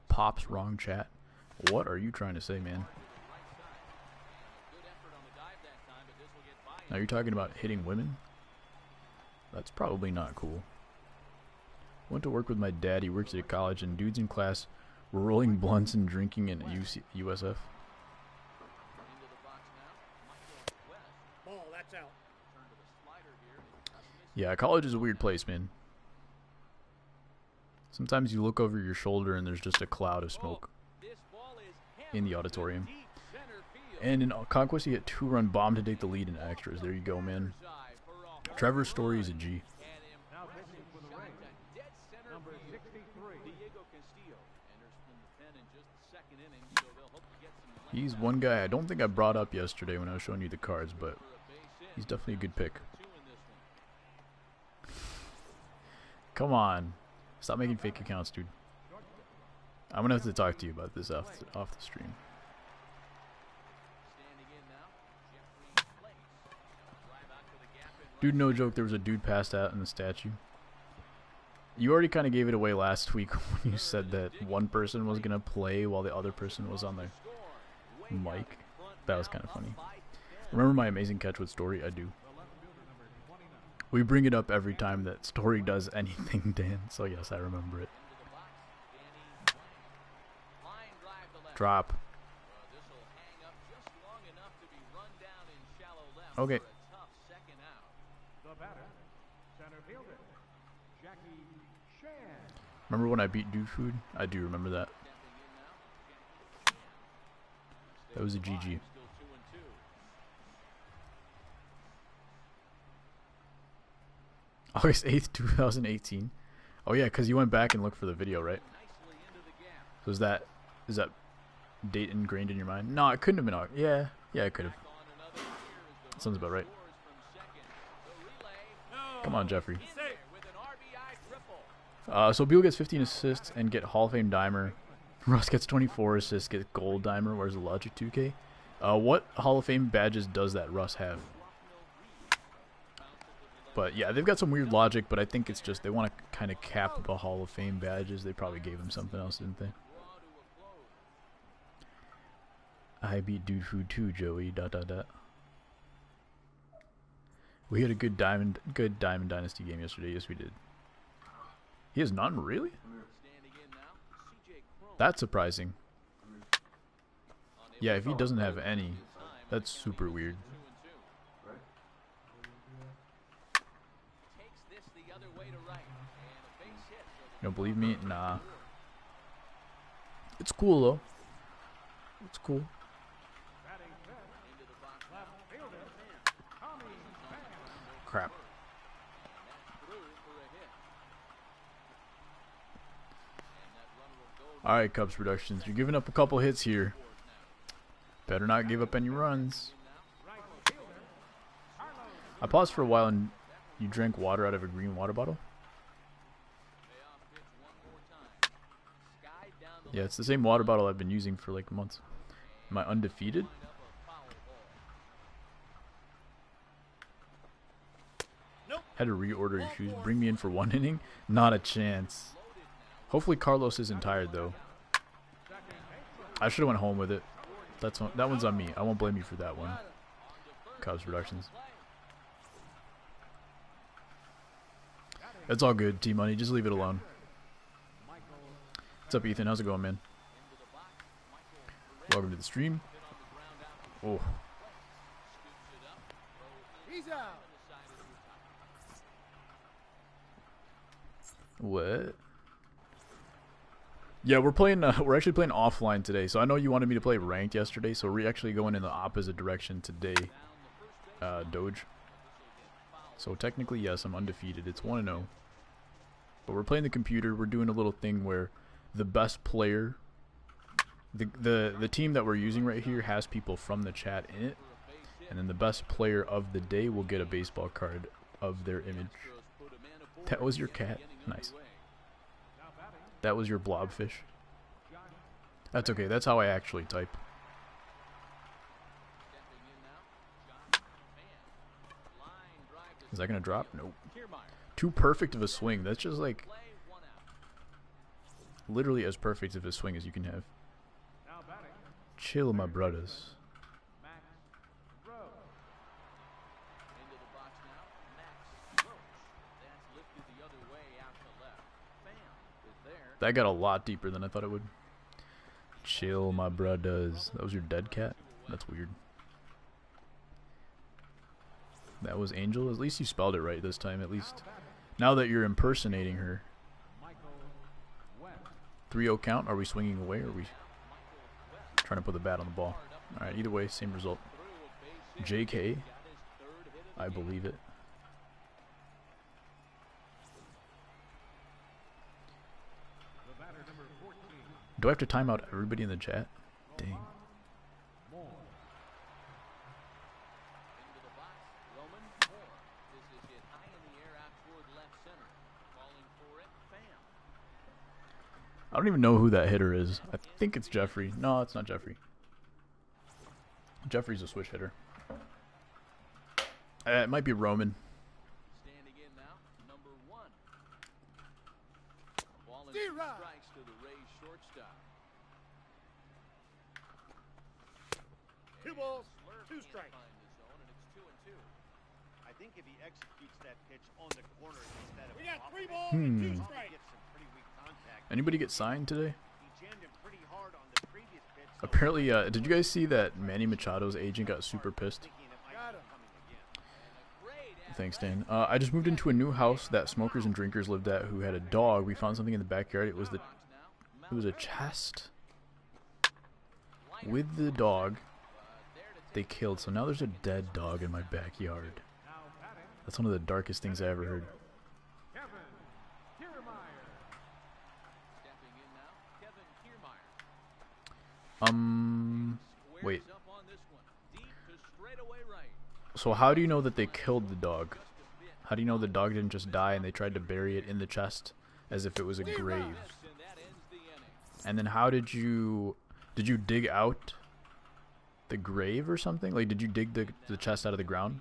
Pops, wrong chat. What are you trying to say, man? Now you're talking about hitting women? That's probably not cool. Went to work with my dad. He works at a college, and dudes in class were rolling blunts and drinking in USF. Ball, that's out. Yeah, college is a weird place, man. Sometimes you look over your shoulder and there's just a cloud of smoke in the auditorium. And in Conquest, you get 2-run bomb to take the lead in extras. There you go, man. Trevor's Story is a G. He's one guy I don't think I brought up yesterday when I was showing you the cards, but he's definitely a good pick. Come on. Stop making fake accounts, dude. I'm gonna have to talk to you about this off the stream. Dude, no joke, there was a dude passed out in the statue. You already kind of gave it away last week when you said that one person was gonna play while the other person was on their mic. That was kind of funny. Remember my amazing catch with Story? I do. We bring it up every time that Story does anything, Dan. So yes, I remember it. Drop. Okay. Remember when I beat DudeFood? I do remember that. That was a GG. August 8th, 2018. Oh yeah, because you went back and looked for the video, right? So is that date ingrained in your mind? No, it couldn't have been August. Yeah, it could have. Sounds about right. Come on, Jeffrey. So Beal gets 15 assists and get Hall of Fame Dimer. Russ gets 24 assists, get Gold Dimer. Where's the Logic 2K? What Hall of Fame badges does that Russ have? But yeah, they've got some weird logic, but I think it's just they want to kind of cap the Hall of Fame badges. They probably gave him something else, didn't they? I beat DudeFood too, Joey. ... We had a good Diamond Dynasty game yesterday. Yes, we did. He has none, really? That's surprising. Yeah, if he doesn't have any, that's super weird. You don't believe me? Nah. It's cool though. It's cool. Crap. Alright, Cubs Productions. You're giving up a couple hits here. Better not give up any runs. I paused for a while and you drank water out of a green water bottle? Yeah, it's the same water bottle I've been using for like months. Am I undefeated? Had to reorder your shoes. Bring me in for one inning? Not a chance. Hopefully Carlos isn't tired though. I should have went home with it. That one's on me. I won't blame you for that one. Cubs Productions. It's all good, T-Money. Just leave it alone. What's up, Ethan? How's it going, man? Welcome to the stream. Oh. He's out. What? Yeah, we're actually playing offline today. So I know you wanted me to play ranked yesterday, so we're actually going in the opposite direction today. Doge. So technically, yes, I'm undefeated. It's 1-0. But we're playing the computer. We're doing a little thing where the best player, the team that we're using right here has people from the chat in it, and then the best player of the day will get a baseball card of their image. That was your cat? Nice. That was your blobfish? That's okay. That's how I actually type. Is that going to drop? Nope. Too perfect of a swing. That's just like literally as perfect of a swing as you can have. Chill, my brothers. That got a lot deeper than I thought it would. Chill, my brothers. That was your dead cat? That's weird. That was Angel? At least you spelled it right this time, at least. Now that you're impersonating her. 3-0 count? Are we swinging away or are we trying to put the bat on the ball? Alright, either way, same result. JK. I believe it. Do I have to time out everybody in the chat? Dang. I don't even know who that hitter is. I think it's Jeffrey. No, it's not Jeffrey. Jeffrey's a switch hitter. It might be Roman. Standing in now, number 1. Ball in strikes to the Rays shortstop. 2 balls, 2 strikes. Find the zone, and it's 2-2. I think if he executes that pitch on the corner instead of We got off 3 it, balls and 2 he strikes. gets some pretty weak contact. Anybody get signed today? He jammed him pretty hard on the previous pitch. So Apparently, did you guys see that Manny Machado's agent got super pissed? thinking it might Got be him. coming again. Thanks, Dan. I just moved into a new house that smokers and drinkers lived at who had a dog. We found something in the backyard. It was a chest with the dog they killed. So now there's a dead dog in my backyard. That's one of the darkest things I ever heard. Stepping in now, Kevin Kiermaier. Wait. Squares up on this one. Deep to straightaway right. So how do you know that they killed the dog? How do you know the dog didn't just die and they tried to bury it in the chest as if it was a grave? And that ends the inning. And then how did you dig out the grave or something? Like, did you dig the chest out of the ground?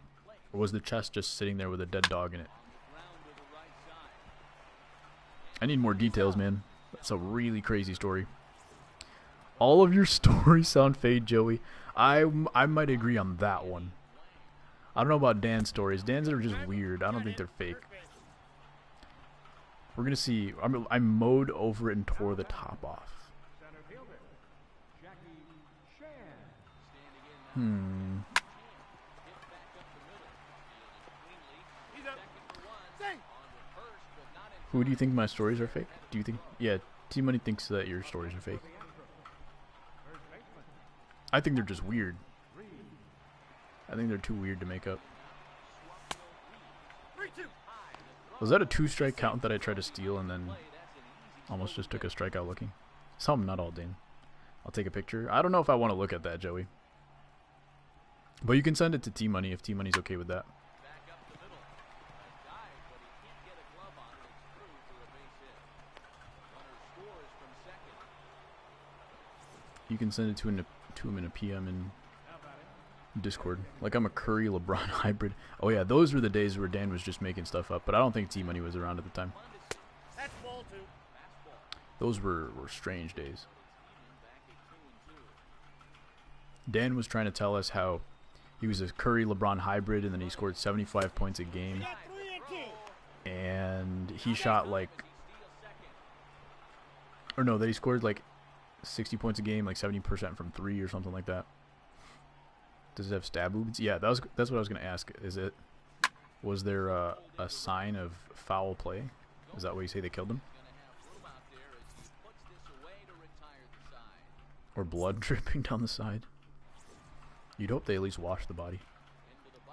Or was the chest just sitting there with a dead dog in it? Ground to the right side. I need more details, man. That's a really crazy story. All of your stories sound fake, Joey. I might agree on that one. I don't know about Dan's stories. Dan's are just weird. I don't think they're fake. We're gonna see. I mowed over it and tore the top off. Hmm. He's up. Sing. Who do you think my stories are fake? Do you think? Yeah, T Money thinks that your stories are fake. I think they're just weird. I think they're too weird to make up. 3-2. Was that a 2-strike count that I tried to steal and then almost just took a strikeout looking? Some, not all, Dan. I'll take a picture. I don't know if I want to look at that, Joey. But you can send it to T Money if T Money's okay with that. Back up the middle. A dive, but he can't get a glove on it. It's through for a base hit. Runner scores from second. You can send it to him in a PM in Discord. Like I'm a Curry LeBron hybrid. Oh yeah, those were the days where Dan was just making stuff up. But I don't think T Money was around at the time. That's ball 2. Those were strange days. Dan was trying to tell us how he was a Curry LeBron hybrid and then he scored 75 points a game. We got 3 and 2. And he shot like, or no, that he scored like 60 points a game, like 70% from 3 or something like that. Does it have stab movements? Yeah, that's what I was gonna ask. Was there a sign of foul play? Is that why you say they killed him? Or blood dripping down the side? You'd hope they at least wash the body.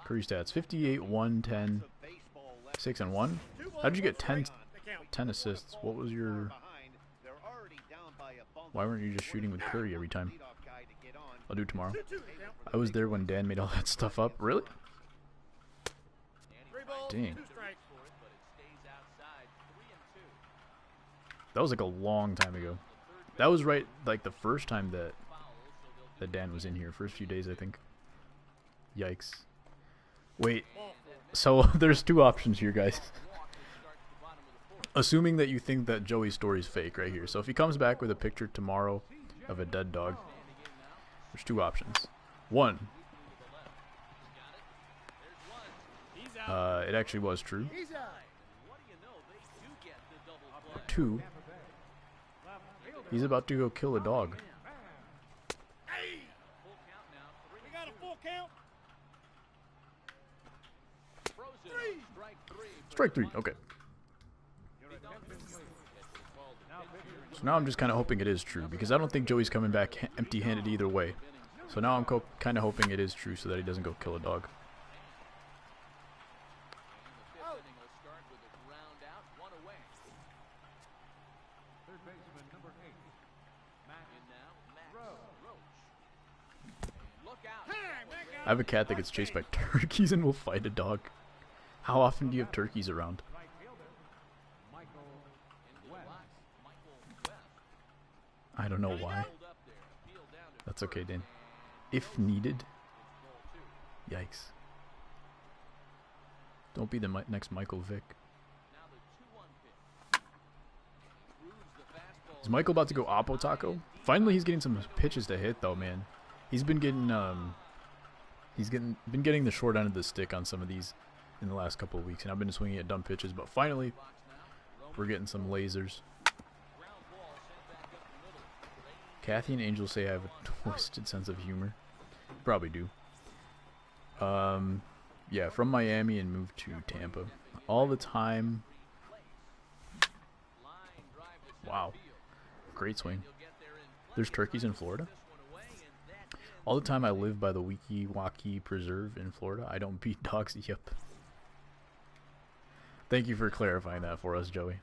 Curry stats: 58, 1, 10, 6, and 1. How did you get 10 assists? What was your? Why weren't you just shooting with Curry every time? I'll do it tomorrow. I was there when Dan made all that stuff up. Really? 3 balls, Dang. 2 strikes. That was like a long time ago. That was right, like the first time that Dan was in here. First few days, I think. Yikes. Wait. So there's 2 options here, guys. Assuming that you think that Joey's story is fake right here. So if he comes back with a picture tomorrow of a dead dog, there's 2 options. 1, it actually was true. He's out. 2, he's about to go kill a dog. Hey. We got a full count. 3. Strike 3, okay. So now I'm just kind of hoping it is true, because I don't think Joey's coming back empty-handed either way. So now I'm kind of hoping it is true so that he doesn't go kill a dog. I have a cat that gets chased by turkeys and will fight a dog. How often do you have turkeys around? I don't know why. That's okay, Dan. If needed. Yikes. Don't be the next Michael Vick. Is Michael about to go Oppo Taco? Finally, he's getting some pitches to hit, though, man. He's been getting been getting the short end of the stick on some of these in the last couple of weeks, and I've been swinging at dumb pitches. But finally, we're getting some lasers. Kathy and Angel say I have a twisted sense of humor. Probably do. Yeah, from Miami and moved to Tampa. All the time. Wow. Great swing. There's turkeys in Florida. All the time I live by the wacky preserve in Florida. I don't beat dogs. Yep. Thank you for clarifying that for us, Joey.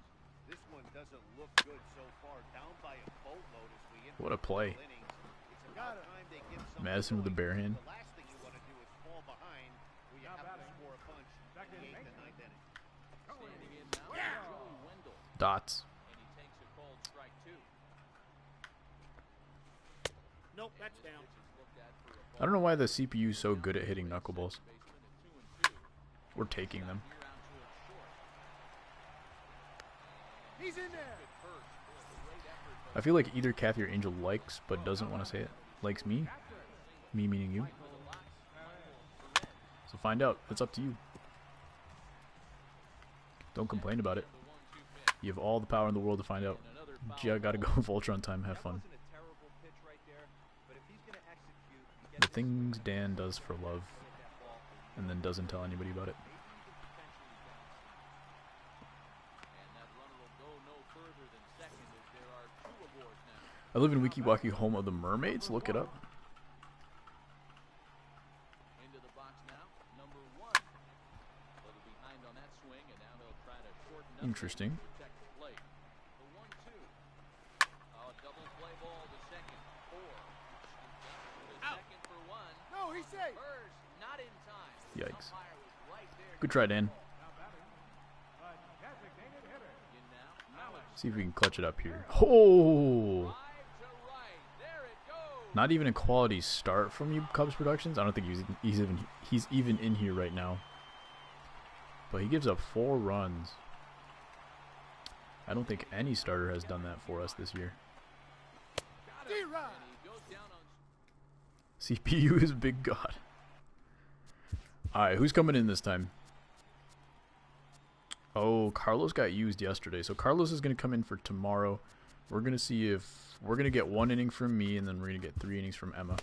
This one doesn't look good so far. Down by a boatload as we enter What a play. the innings. It's about time they get something Madison with the bare hand. The last thing you want to do is fall behind where you have to score a punch in the 8th and 9th inning. Dots. Nope, that's down. I don't know why the CPU is so good at hitting knuckleballs. We're taking them. He's in there. I feel like either Kathy or Angel likes but doesn't want to say it. Likes me. Me meaning you. So find out. It's up to you. Don't complain about it. You have all the power in the world to find out. Gee, I gotta go Voltron time. Have fun. The things Dan does for love and then doesn't tell anybody about it. I live in Wiki Wacky, home of the mermaids. Look it up. Interesting. No, he's safe. Yikes. Good try, Dan. See if we can clutch it up here. Oh! Not even a quality start from you, Cubs Productions. I don't think he's even in here right now. But he gives up 4 runs. I don't think any starter has done that for us this year. CPU is big god. Alright, who's coming in this time? Oh, Carlos got used yesterday. So Carlos is going to come in for tomorrow. We're going to see if... We're going to get 1 inning from me, and then we're going to get 3 innings from Emma.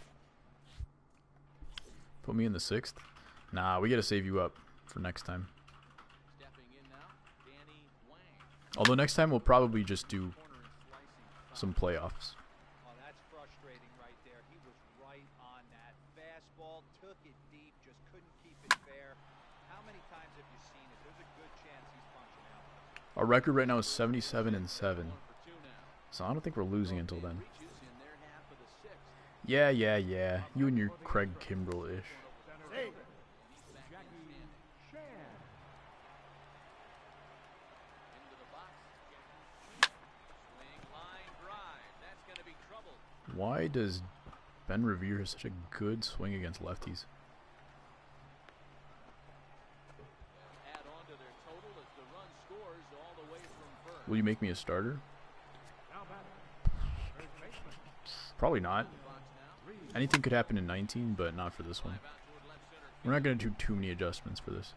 Put me in the 6th? Nah, we got to save you up for next time. Although next time we'll probably just do some playoffs. Oh, that's frustrating right there. He was right on that. Fastball, took it deep, just couldn't keep it fair. How many times have you seen it? There's a good chance he's punching out. Our record right now is 77-7. So I don't think we're losing until then. Yeah. You and your Craig Kimbrell-ish. Hey. Why does Ben Revere have such a good swing against lefties? Will you make me a starter? Probably not. Anything could happen in 19, but not for this one. We're not going to do too many adjustments for this.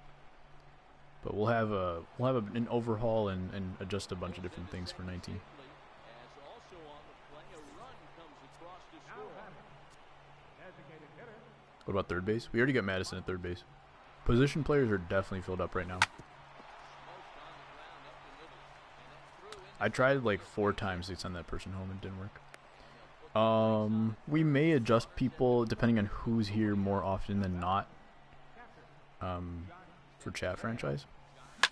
But we'll have an overhaul and adjust a bunch of different things for 19. What about third base? We already got Madison at third base. Position players are definitely filled up right now. I tried like 4 times to send that person home and it didn't work. We may adjust people depending on who's here more often than not. For chat franchise,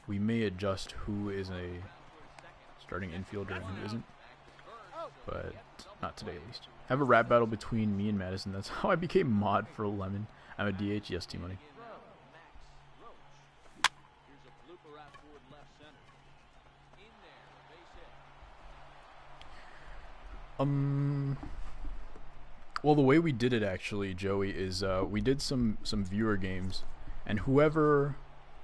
we may adjust who is a starting infielder and who isn't. But not today, at least. Have a rap battle between me and Madison. That's how I became mod for Lemon. I'm a DH. Yes, T-Money. Well, the way we did it actually, Joey, is we did some viewer games, and whoever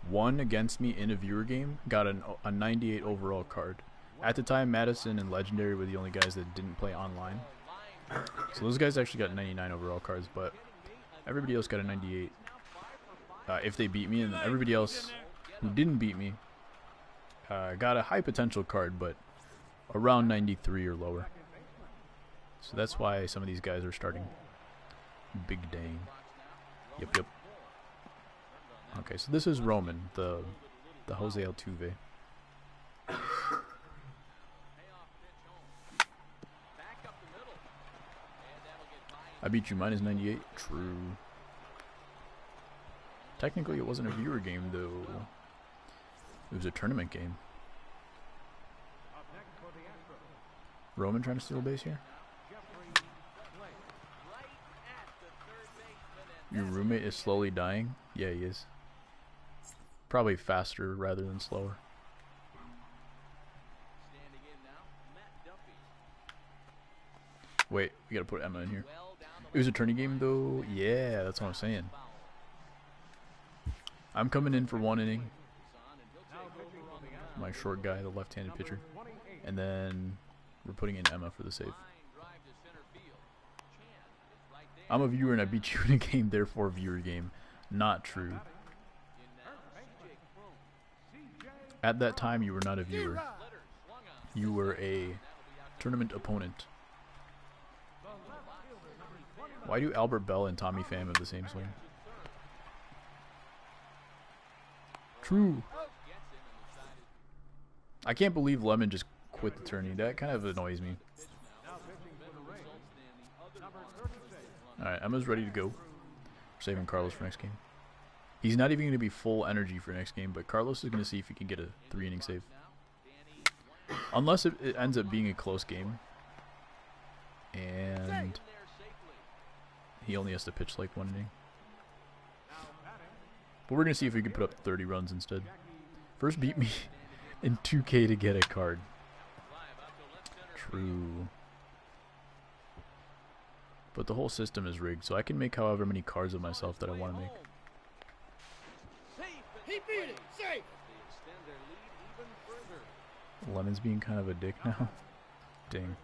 won against me in a viewer game got a 98 overall card. At the time, Madison and Legendary were the only guys that didn't play online. So those guys actually got 99 overall cards, but everybody else got a 98 if they beat me, and everybody else who didn't beat me got a high potential card, but around 93 or lower. So that's why some of these guys are starting. Big dang. Yep. Okay, so this is Roman, the Jose Altuve. I beat you minus 98. True. Technically, it wasn't a viewer game, though. It was a tournament game. Roman trying to steal a base here? Your roommate is slowly dying? Yeah, he is. Probably faster rather than slower. Wait, we gotta put Emma in here. It was a tourney game though? Yeah, that's what I'm saying. I'm coming in for 1 inning. My short guy, the left-handed pitcher. And then we're putting in Emma for the save. I'm a viewer and I beat you in a game, therefore viewer game. Not true. At that time, you were not a viewer. You were a tournament opponent. Why do Albert Bell and Tommy Pham have the same swing? True. I can't believe Lemon just quit the tourney. That kind of annoys me. Alright, Emma's ready to go. We're saving Carlos for next game. He's not even going to be full energy for next game, but Carlos is going to see if he can get a 3-inning save. Unless it ends up being a close game. And he only has to pitch like 1 inning. But we're going to see if we can put up 30 runs instead. First beat me in 2K to get a card. True. But the whole system is rigged, so I can make however many cards of myself that I want to make. He beat it. Safe. Lemon's being kind of a dick now. Dang.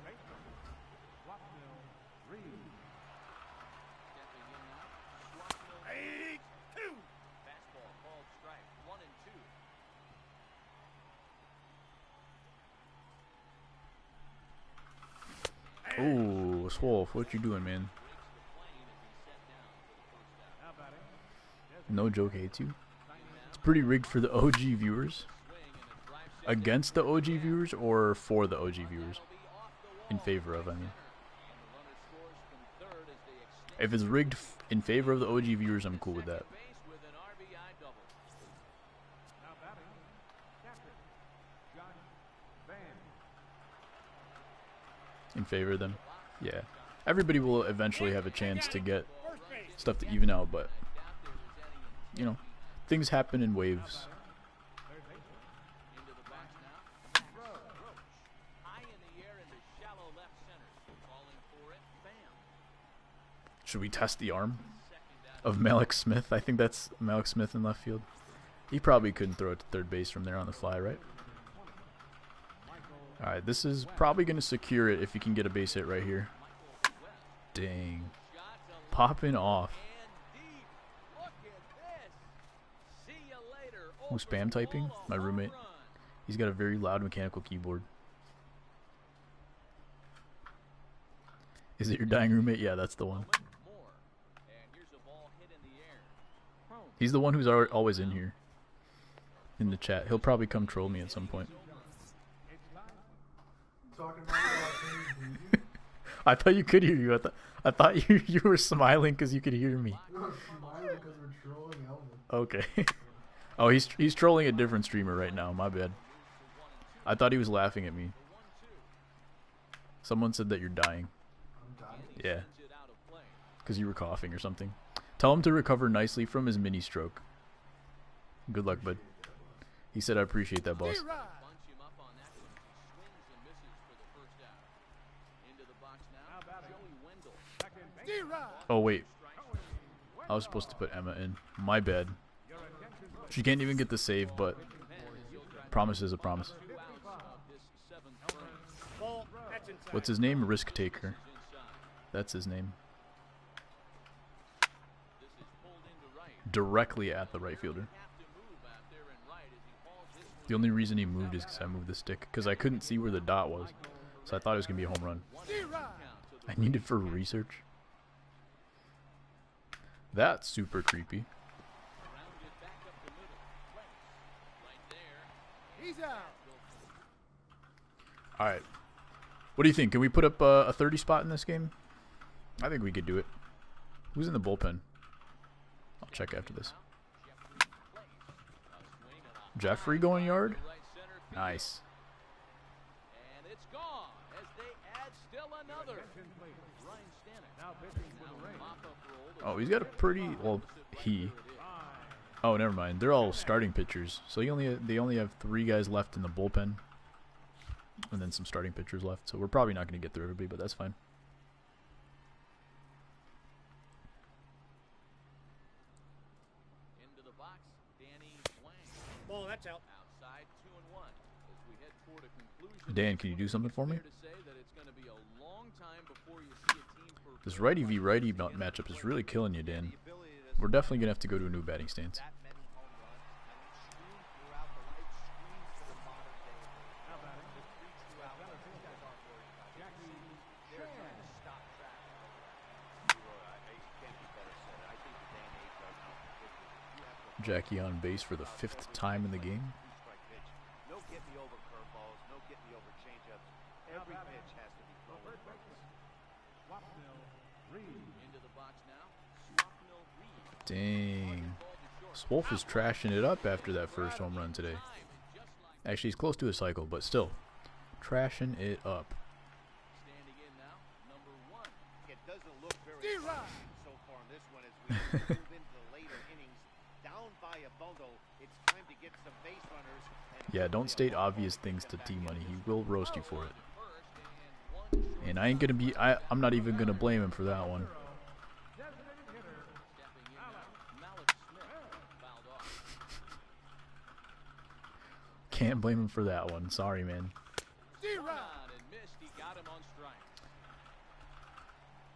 Ooh, Swolf, what you doing, man? No Joke hates you. It's pretty rigged for the OG viewers. Against the OG viewers or for the OG viewers? In favor of, I mean. If it's rigged in favor of the OG viewers, I'm cool with that. In favor of them? Yeah. Everybody will eventually have a chance to get stuff to even out, but, you know, things happen in waves. Should we test the arm of Malik Smith? I think that's Malik Smith in left field. He probably couldn't throw it to third base from there on the fly, right? Alright, this is probably going to secure it if you can get a base hit right here. Dang. Popping off. Who's spam typing? My roommate. He's got a very loud mechanical keyboard. Is it your dying roommate? Yeah, that's the one. He's the one who's always in here. In the chat. He'll probably come troll me at some point. I thought you could hear you. I thought you were smiling because you could hear me. Smiling because we're trolling Elvin. Okay. Oh, he's trolling a different streamer right now. My bad. I thought he was laughing at me. Someone said that you're dying. I'm dying. Yeah. Because you were coughing or something. Tell him to recover nicely from his mini stroke. Good luck, bud. He said I appreciate that, boss. Oh, wait. I was supposed to put Emma in. My bad. She can't even get the save, but promise is a promise. Ball. That's inside. What's his name? Risk Taker. That's his name. Directly at the right fielder. The only reason he moved is because I moved the stick. Because I couldn't see where the dot was. So I thought it was going to be a home run. I need it for research. That's super creepy. He's out. Alright. What do you think? Can we put up a 30 spot in this game? I think we could do it. Who's in the bullpen? I'll check after this. Jeffrey going yard? Nice. And it's gone as they add still another. Oh, he's got a pretty... Well, he... Oh, never mind. They're all starting pitchers. So they only have 3 guys left in the bullpen. And then some starting pitchers left. So we're probably not going to get through everybody, but that's fine. Into the box, Danny Wang. Ball. That's out. Outside 2-1 as we head toward a conclusion. Dan, can you do something for me? Fair to say that it's going to be a long time before you see a team This righty v righty matchup is really killing you, Dan. We're definitely going to have to go to a new batting stance. That many home runs, I mean, screamed throughout the light, screams to the modern day. The 3 2 out, guys aren't worried about it. They're trying to stop traffic. Jackie on base for the 5th time in the game. No get me over curveballs, no get me over changeups. Every pitch has to be thrown with purpose. into the box now. Swapnil Reed. Dang. Swolf is trashing it up after that first home run today. Actually, he's close to a cycle, but still. Trashing it up. Standing in now, number 1. It doesn't look very promising so far in this one as we move into the later innings. Down by a bundle, it's time to get some base runners. And Yeah, don't state obvious things to T-Money. He will roast you for it. And I ain't gonna be... I'm not even gonna blame him for that one. Can't blame him for that one. Sorry, man. And missed. He got him on strike.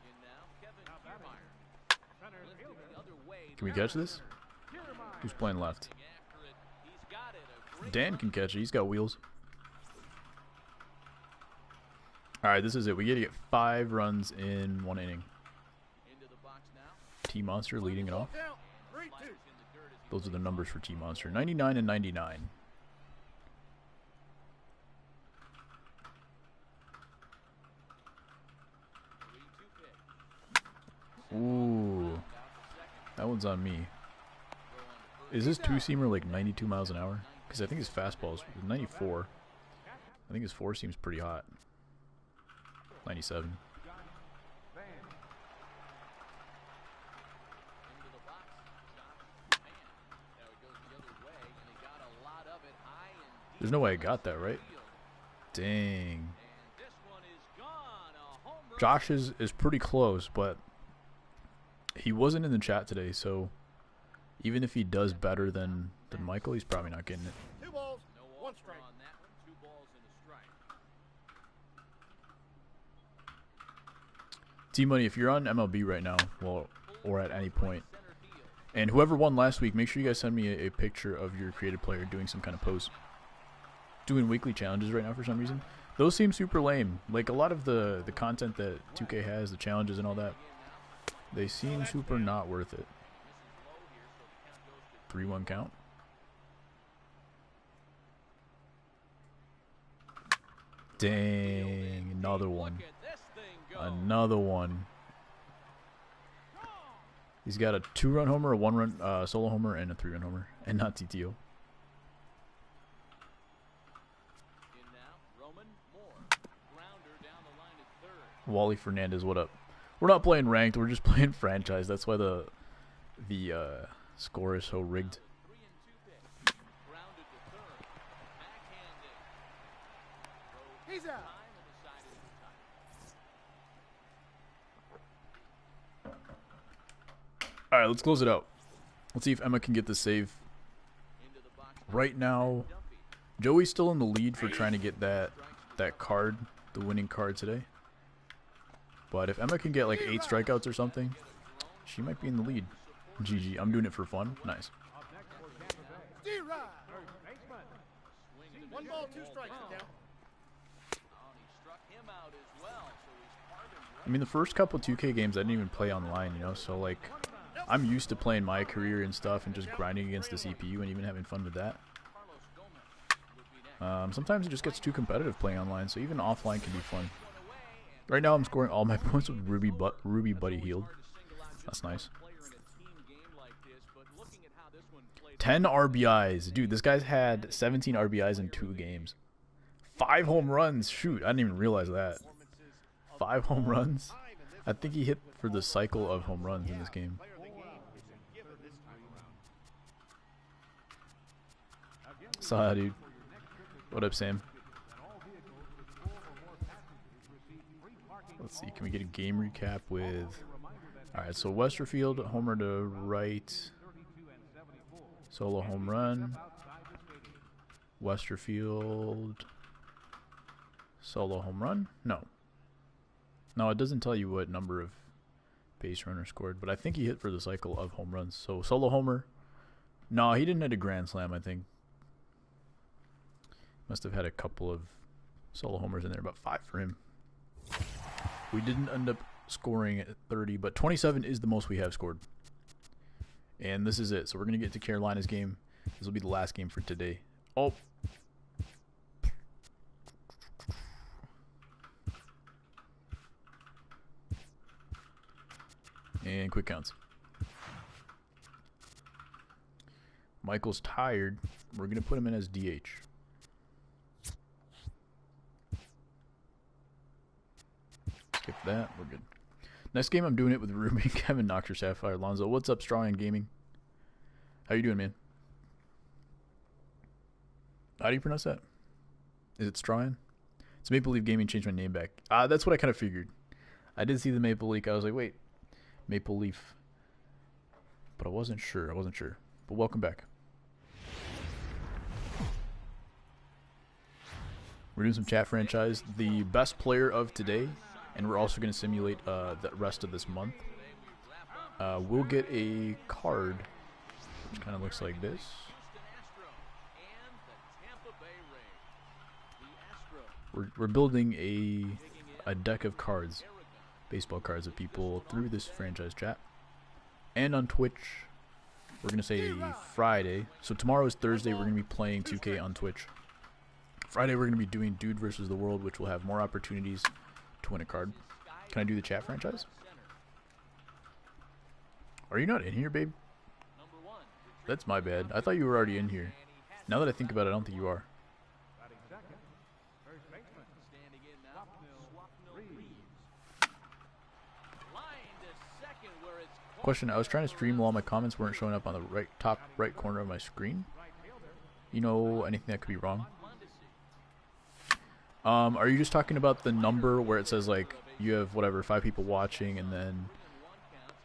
In now, Kevin Kiermaier. Lifting the other way. Can we catch this? Who's playing left? After it, he's got it. A great Dan can catch it. He's got wheels. Alright, this is it. We get to get 5 runs in 1 inning. into the box now. T-Monster leading it off. Down. 3-2. In the dirt as he Those are the numbers for T-Monster. 99 and 99. Ooh. That one's on me. Is this two-seamer like 92 miles an hour? Because I think his fastball is 94. I think his 4-seam's pretty hot. 97. into the box. Josh Mann. Now it goes the other way, and he got a lot of it high and deep. There's no way I got that, right? Dang. And this one is gone. A home run. Josh is pretty close, but he wasn't in the chat today, so even if he does better than Michael, he's probably not getting it. 2 balls. No 1 offer strike. on that one. 2 balls and a strike. T-Money, if you're on MLB right now, well, or at any point, Center field. and whoever won last week, make sure you guys send me a picture of your created player doing some kind of pose. Doing weekly challenges right now for some reason. Those seem super lame. Like a lot of the content that 2K has, the challenges and all that, they seem super not worth it. 3-1 count. Dang, another one. Look at this thing go. Another one. He's got a 2-run homer, a 1-run solo homer, and a 3-run homer, and not TTO. In now, Roman Moore. Grounder down the line at third. Wally Fernandez, what up? We're not playing ranked. We're just playing franchise. That's why the score is so rigged. 3-2 pitch. Grounded to third. Backhanded. Throw He's out. time and decided to tie. Alright, let's close it out. Let's see if Emma can get the save. Right now, Joey's still in the lead for trying to get that card, the winning card today. But if Emma can get like 8 strikeouts or something, she might be in the lead. GG. I'm doing it for fun. Nice. One ball, 2 strikes down. I mean, the first couple 2K games I didn't even play online, you know, so like I'm used to playing my career and stuff and just grinding against the CPU and even having fun with that. Sometimes it just gets too competitive playing online, so even offline can be fun. Right now I'm scoring all my points with Ruby Buddy healed. That's nice. 10 RBIs. Dude, this guy's had 17 RBIs in 2 games. 5 home runs. Shoot, I didn't even realize that. 5 home runs? I think he hit for the cycle of home runs in this game. Saw dude. What up, Sam? Let's see, can we get a game recap with... Alright, so Westerfield, homer to right. Solo home run. Westerfield. Solo home run? No. No, it doesn't tell you what number of base runners scored, but I think he hit for the cycle of home runs. So, solo homer. No, he didn't hit a grand slam, I think. Must have had a couple of solo homers in there, about 5 for him. We didn't end up scoring at 30, but 27 is the most we have scored. And this is it. So we're going to get to Carolina's game. This will be the last game for today. Oh. And quick counts. Michael's tired. We're going to put him in as DH. Skip that. We're good. Next game, I'm doing it with Ruby, Kevin, Noxer, Sapphire, Alonzo. What's up, Strong and Gaming? How you doing, man? How do you pronounce that? Is it Strawn? It's Maple Leaf Gaming. Changed my name back. That's what I kind of figured. I did see the Maple Leaf. I was like, wait, Maple Leaf. But I wasn't sure. But welcome back. We're doing some chat franchise. The best player of today, and we're also going to simulate the rest of this month. We'll get a card, which kind of looks like this. We're building a deck of cards, baseball cards of people through this franchise chat. And on Twitch, we're going to say Friday. So tomorrow is Thursday, we're going to be playing 2K on Twitch. Friday, we're going to be doing Dude versus the World, which will have more opportunities to win a card. Can I do the chat franchise? Are you not in here, babe? That's my bad. I thought you were already in here. Now that I think about it, I don't think you are. Question, I was trying to stream while my comments weren't showing up on the top right corner of my screen. You know anything that could be wrong? Are you just talking about the number where it says like you have whatever 5 people watching and then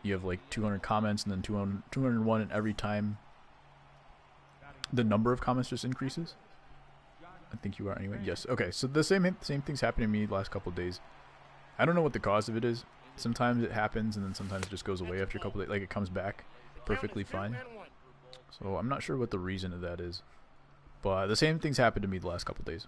you have like 200 comments and then 201, and every time the number of comments just increases? I think you are anyway. Yes. Okay. So the same things happened to me the last couple of days. I don't know what the cause of it is. Sometimes it happens and then sometimes it just goes away after a couple of days. Like it comes back perfectly fine. So I'm not sure what the reason of that is. But the same things happened to me the last couple of days.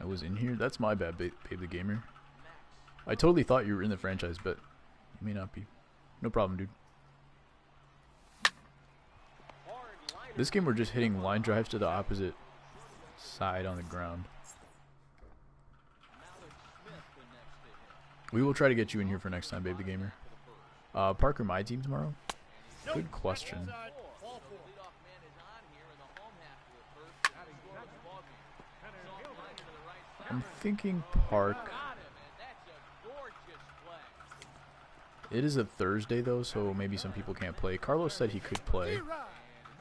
I was in here. That's my bad, Babe the Gamer. I totally thought you were in the franchise, but you may not be. No problem, dude. This game we're just hitting line drives to the opposite side on the ground. We will try to get you in here for next time, Babe the Gamer. Parker, my team tomorrow? Good question. I'm thinking Park. It is a Thursday though, so maybe some people can't play. Carlos said he could play.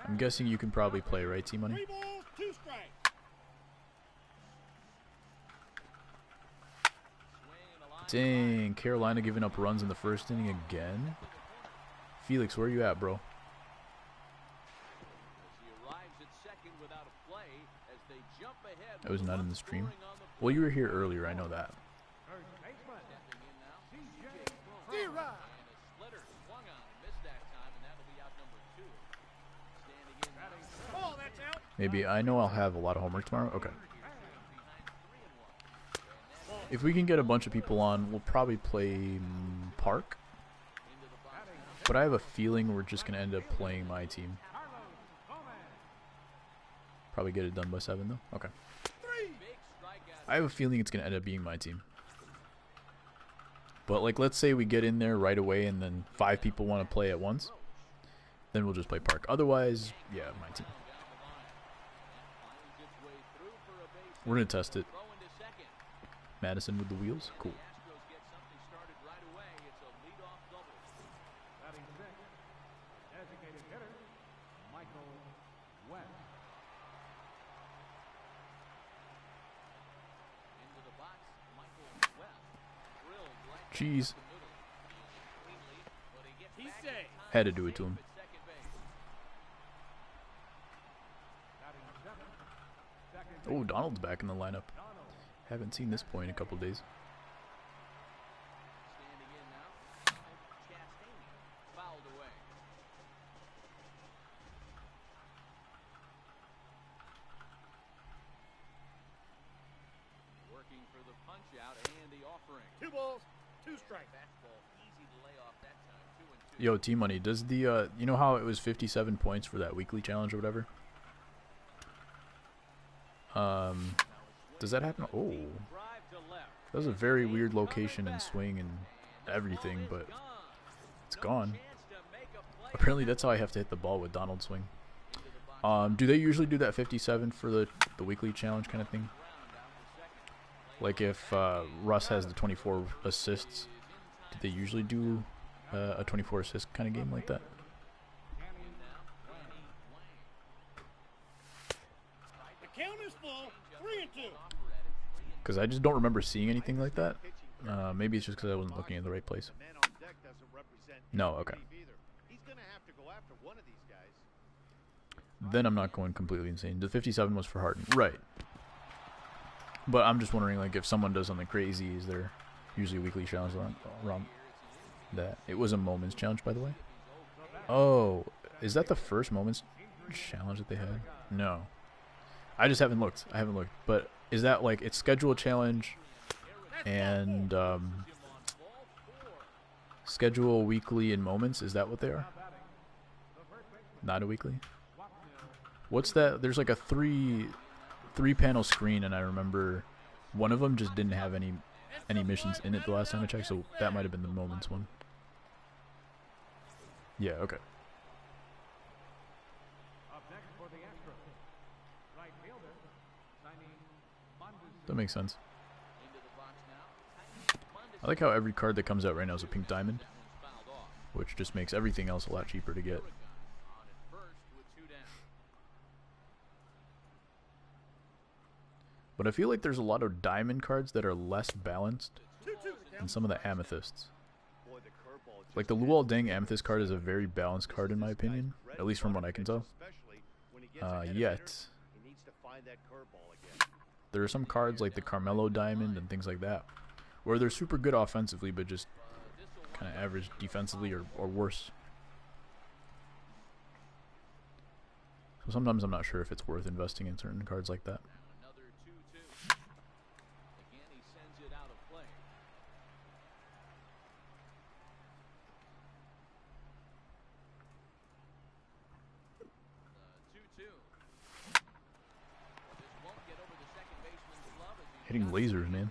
I'm guessing you can probably play, right, T-Money? Dang, Carolina giving up runs in the first inning again. Felix, where you at, bro? I was not in the stream. Well, you were here earlier, I know that. Maybe. I know I'll have a lot of homework tomorrow. Okay. If we can get a bunch of people on, we'll probably play Park. But I have a feeling we're just going to end up playing my team. Probably get it done by 7 though. Okay. I have a feeling it's going to end up being my team. But like, let's say we get in there right away and then 5 people want to play at once. Then we'll just play Park. Otherwise, yeah, my team. We're going to test it. Madison with the wheels. Cool. Jeez. Had to do it to him. Oh, Donald's back in the lineup. Haven't seen this point in a couple days. Working for the punch out and the offering. 2 balls, 2 strikes. Fastball easy to lay off that time. 2 and 2. Yo, T-Money, does the, you know how it was 57 points for that weekly challenge or whatever? Does that happen? Oh. That was a very weird location and swing and everything, but it's gone. Apparently that's how I have to hit the ball with Donald swing. Do they usually do that 57 for the weekly challenge kind of thing? Like if Russ has the 24 assists, do they usually do a 24 assist kind of game like that? The count is full. 3 and 2. Because I just don't remember seeing anything like that. Maybe it's just because I wasn't looking in the right place. No, okay. Then I'm not going completely insane. The 57 was for Harden. Right. But I'm just wondering, like, if someone does something crazy, is there usually a weekly challenge around that? It was a moments challenge, by the way. Oh, is that the first moments challenge that they had? No. I just haven't looked. I haven't looked. But is that, like, it's schedule challenge and schedule weekly and moments? Is that what they are? Not a weekly? What's that? There's like a three panel screen, and I remember one of them just didn't have any missions in it the last time I checked, so that might have been the moments one. Yeah, okay. That makes sense. I like how every card that comes out right now is a pink diamond, which just makes everything else a lot cheaper to get. But I feel like there's a lot of diamond cards that are less balanced than some of the amethysts. Like the Luol Deng amethyst card is a very balanced card in my opinion, at least from what I can tell. Yet, there are some cards like the Carmelo Diamond and things like that, where they're super good offensively, but just kind of average defensively or worse. So sometimes I'm not sure if it's worth investing in certain cards like that. Hitting lasers, man.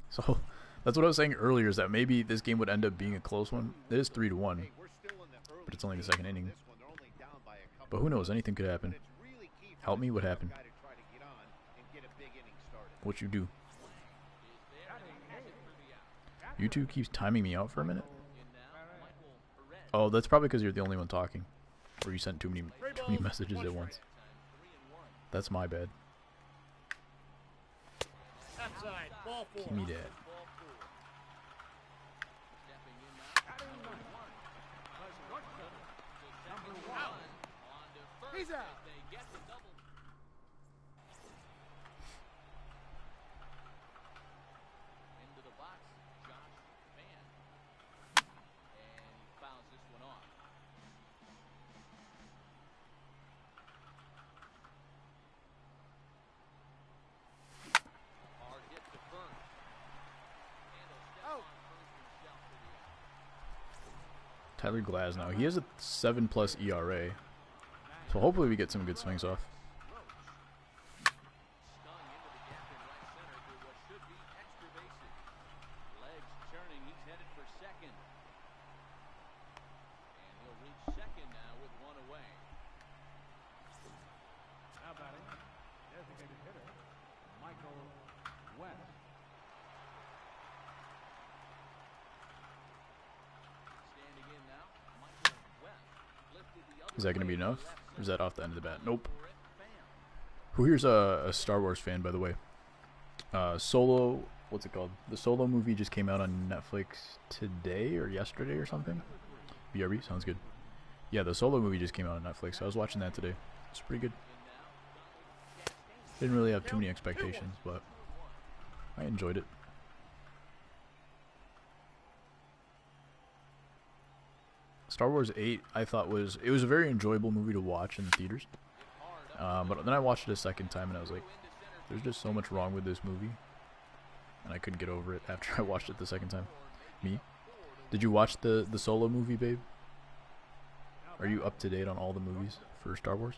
So that's what I was saying earlier, is that maybe this game would end up being a close one. It is 3-1, but it's only the second inning. But who knows? Anything could happen. Help me. What happened? What you do? YouTube keeps timing me out for a minute. Oh, that's probably because you're the only one talking, or you sent too many messages at once. That's my bad. Outside, ball 4. Give me that. He's out. They get the double. Into the box, Josh Van. And he fouls this one off. Hard hit to first. And he'll step on first himself for the out. Tyler Glasnow. He has a 7+ ERA. So hopefully we get some good swings off. Stung into the gap in right center through what should be extra bases. Legs turning, he's headed for second. And he'll reach second now with one away. Now batting, designated hitter, Michael West. Standing in now, Michael West. Lifted the other Is that going to be way enough? left Or is that off the end of the bat? Nope. for it. Bam. Who here's a Star Wars fan, by the way? Solo, what's it called? The Solo movie just came out on Netflix today or yesterday or something. BRB, sounds good. Yeah, the Solo movie just came out on Netflix. I was watching that today. It's pretty good. Didn't really have too many expectations, but I enjoyed it. Star Wars 8, I thought was a very enjoyable movie to watch in the theaters. But then I watched it a second time and I was like, there's just so much wrong with this movie. And I couldn't get over it after I watched it the second time. Me? Did you watch the Solo movie, babe? Are you up to date on all the movies for Star Wars?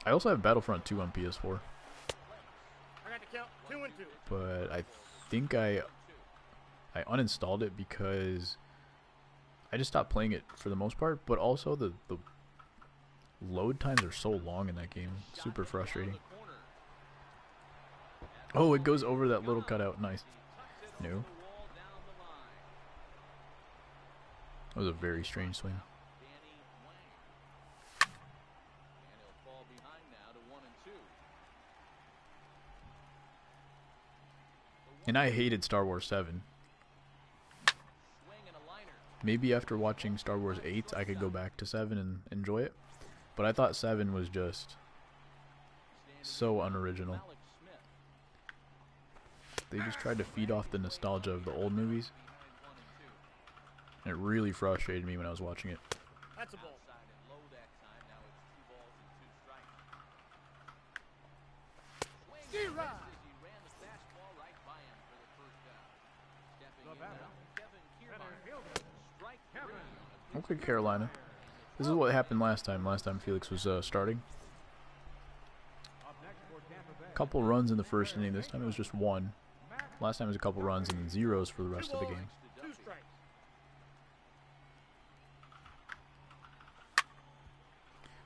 I also have Battlefront 2 on PS4. I got to count 2 and 2. But I think I uninstalled it because I just stopped playing it for the most part. But also the load times are so long in that game. Super frustrating. Oh, it goes over that little cutout. Nice. No. That was a very strange swing. And he'll fall behind now to 1 and 2. And I hated Star Wars 7. Swing and a liner. Maybe after watching Star Wars 8, I could go back to 7 and enjoy it. But I thought 7 was just so unoriginal. Alex Smith. They just tried to feed off the nostalgia of the old movies. And it really frustrated me when I was watching it. That's a ball. Outside and low that time. Now it's 2 balls and 2 strikes. Swing and D-Rod. misses. He ran the fastball right by him for the first down. Stepping in now, Kevin Kiermaier. Strike 3 on a Okay, Carolina. This is what happened last time. Last time Felix was starting. Couple runs in the first inning. This time it was just 1. Last time it was a couple runs and then zeros for the rest of the game. 2 strikes.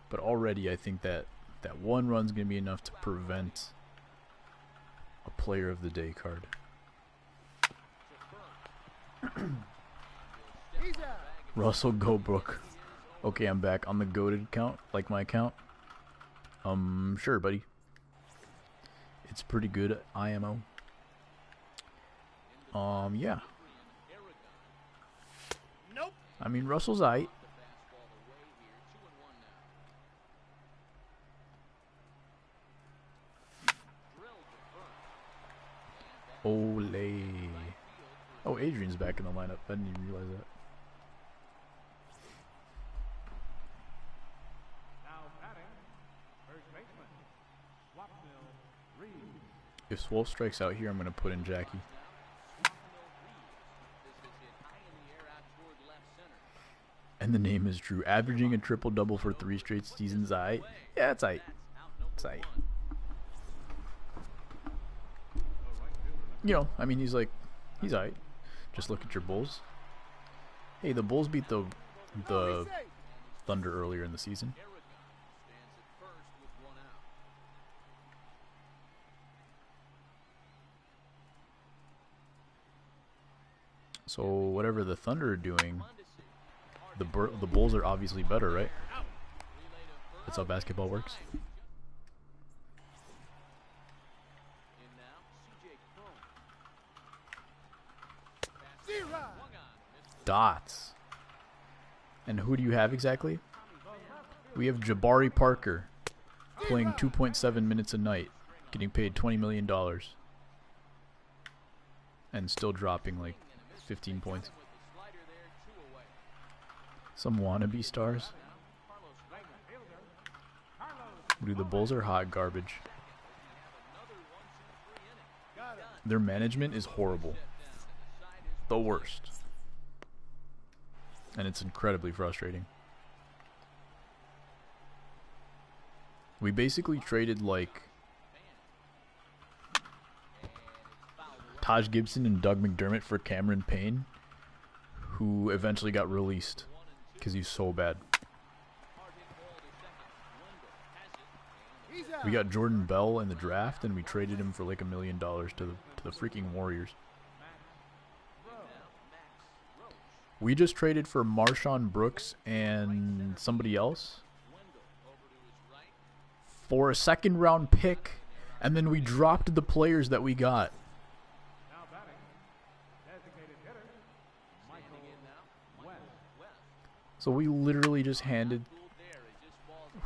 But already I think that 1 run's going to be enough to prevent a Player of the Day card. He's out. Russell Gobrook. Okay, I'm back on the goated count, like my account. Sure, buddy. It's pretty good, IMO. Yeah. Nope. I mean, Russell's aight. Ole. Oh, Adrian's back in the lineup. I didn't even realize that. Now batting, first baseman, Swapnil Reed. If Swolf strikes out here, I'm going to put in Jackie. And the name is Drew. Averaging a triple-double for 3 straight seasons, aight. Yeah, it's aight. It's aight. You know, I mean, he's aight. Just look at your Bulls. Hey, the Bulls beat the Thunder earlier in the season. So whatever the Thunder are doing, the Bulls are obviously better, right? That's how basketball works. Dots. And who do you have exactly? We have Jabari Parker playing 2.7 minutes a night, getting paid $20 million, and still dropping like 15 points. Some wannabe stars. Dude, the Bulls are hot garbage. Their management is horrible. The worst. And it's incredibly frustrating. We basically traded like Taj Gibson and Doug McDermott for Cameron Payne, who eventually got released because he's so bad. We got Jordan Bell in the draft, and we traded him for like $1 million to the freaking Warriors. We just traded for Marshawn Brooks and somebody else for a second-round pick, and then we dropped the players that we got. So we literally just handed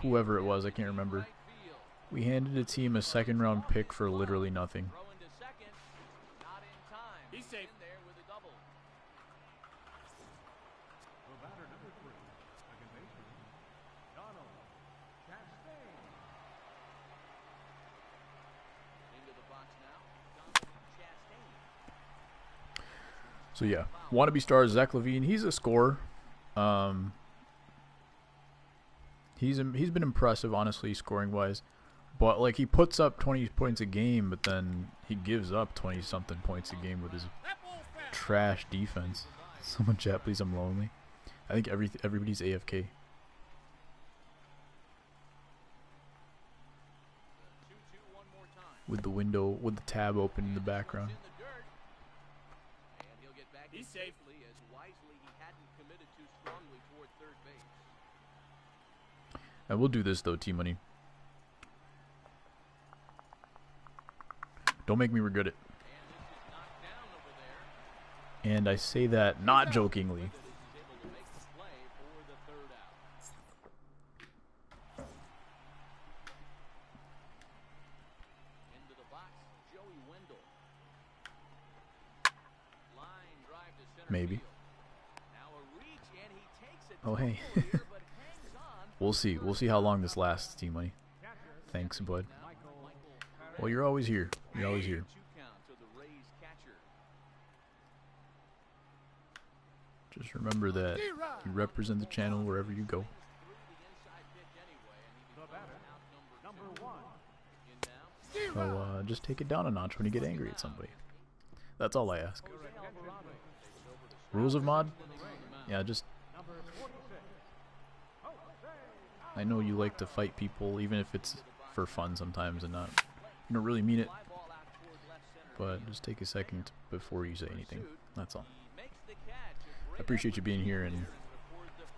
whoever it was, I can't remember. We handed a team a second-round pick for literally nothing. He's safe. So yeah, wannabe star Zach LaVine. He's a scorer. He's been impressive, honestly, scoring wise. But like, he puts up 20 points a game, but then he gives up 20 something points a game with his trash defense. Someone chat, please. I'm lonely. I think everybody's AFK. With the window, with the tab open in the background. He's safe. And we'll do this though, T-Money. Don't make me regret it. And I say that not jokingly. Maybe. Oh, hey. We'll see. We'll see how long this lasts, T-Money. Thanks, bud. Well, you're always here. You're always here. Just remember that you represent the channel wherever you go. So just take it down a notch when you get angry at somebody. That's all I ask. Rules of mod? Yeah, just... I know you like to fight people, even if it's for fun sometimes and not... You don't really mean it. But just take a second before you say anything. That's all. I appreciate you being here and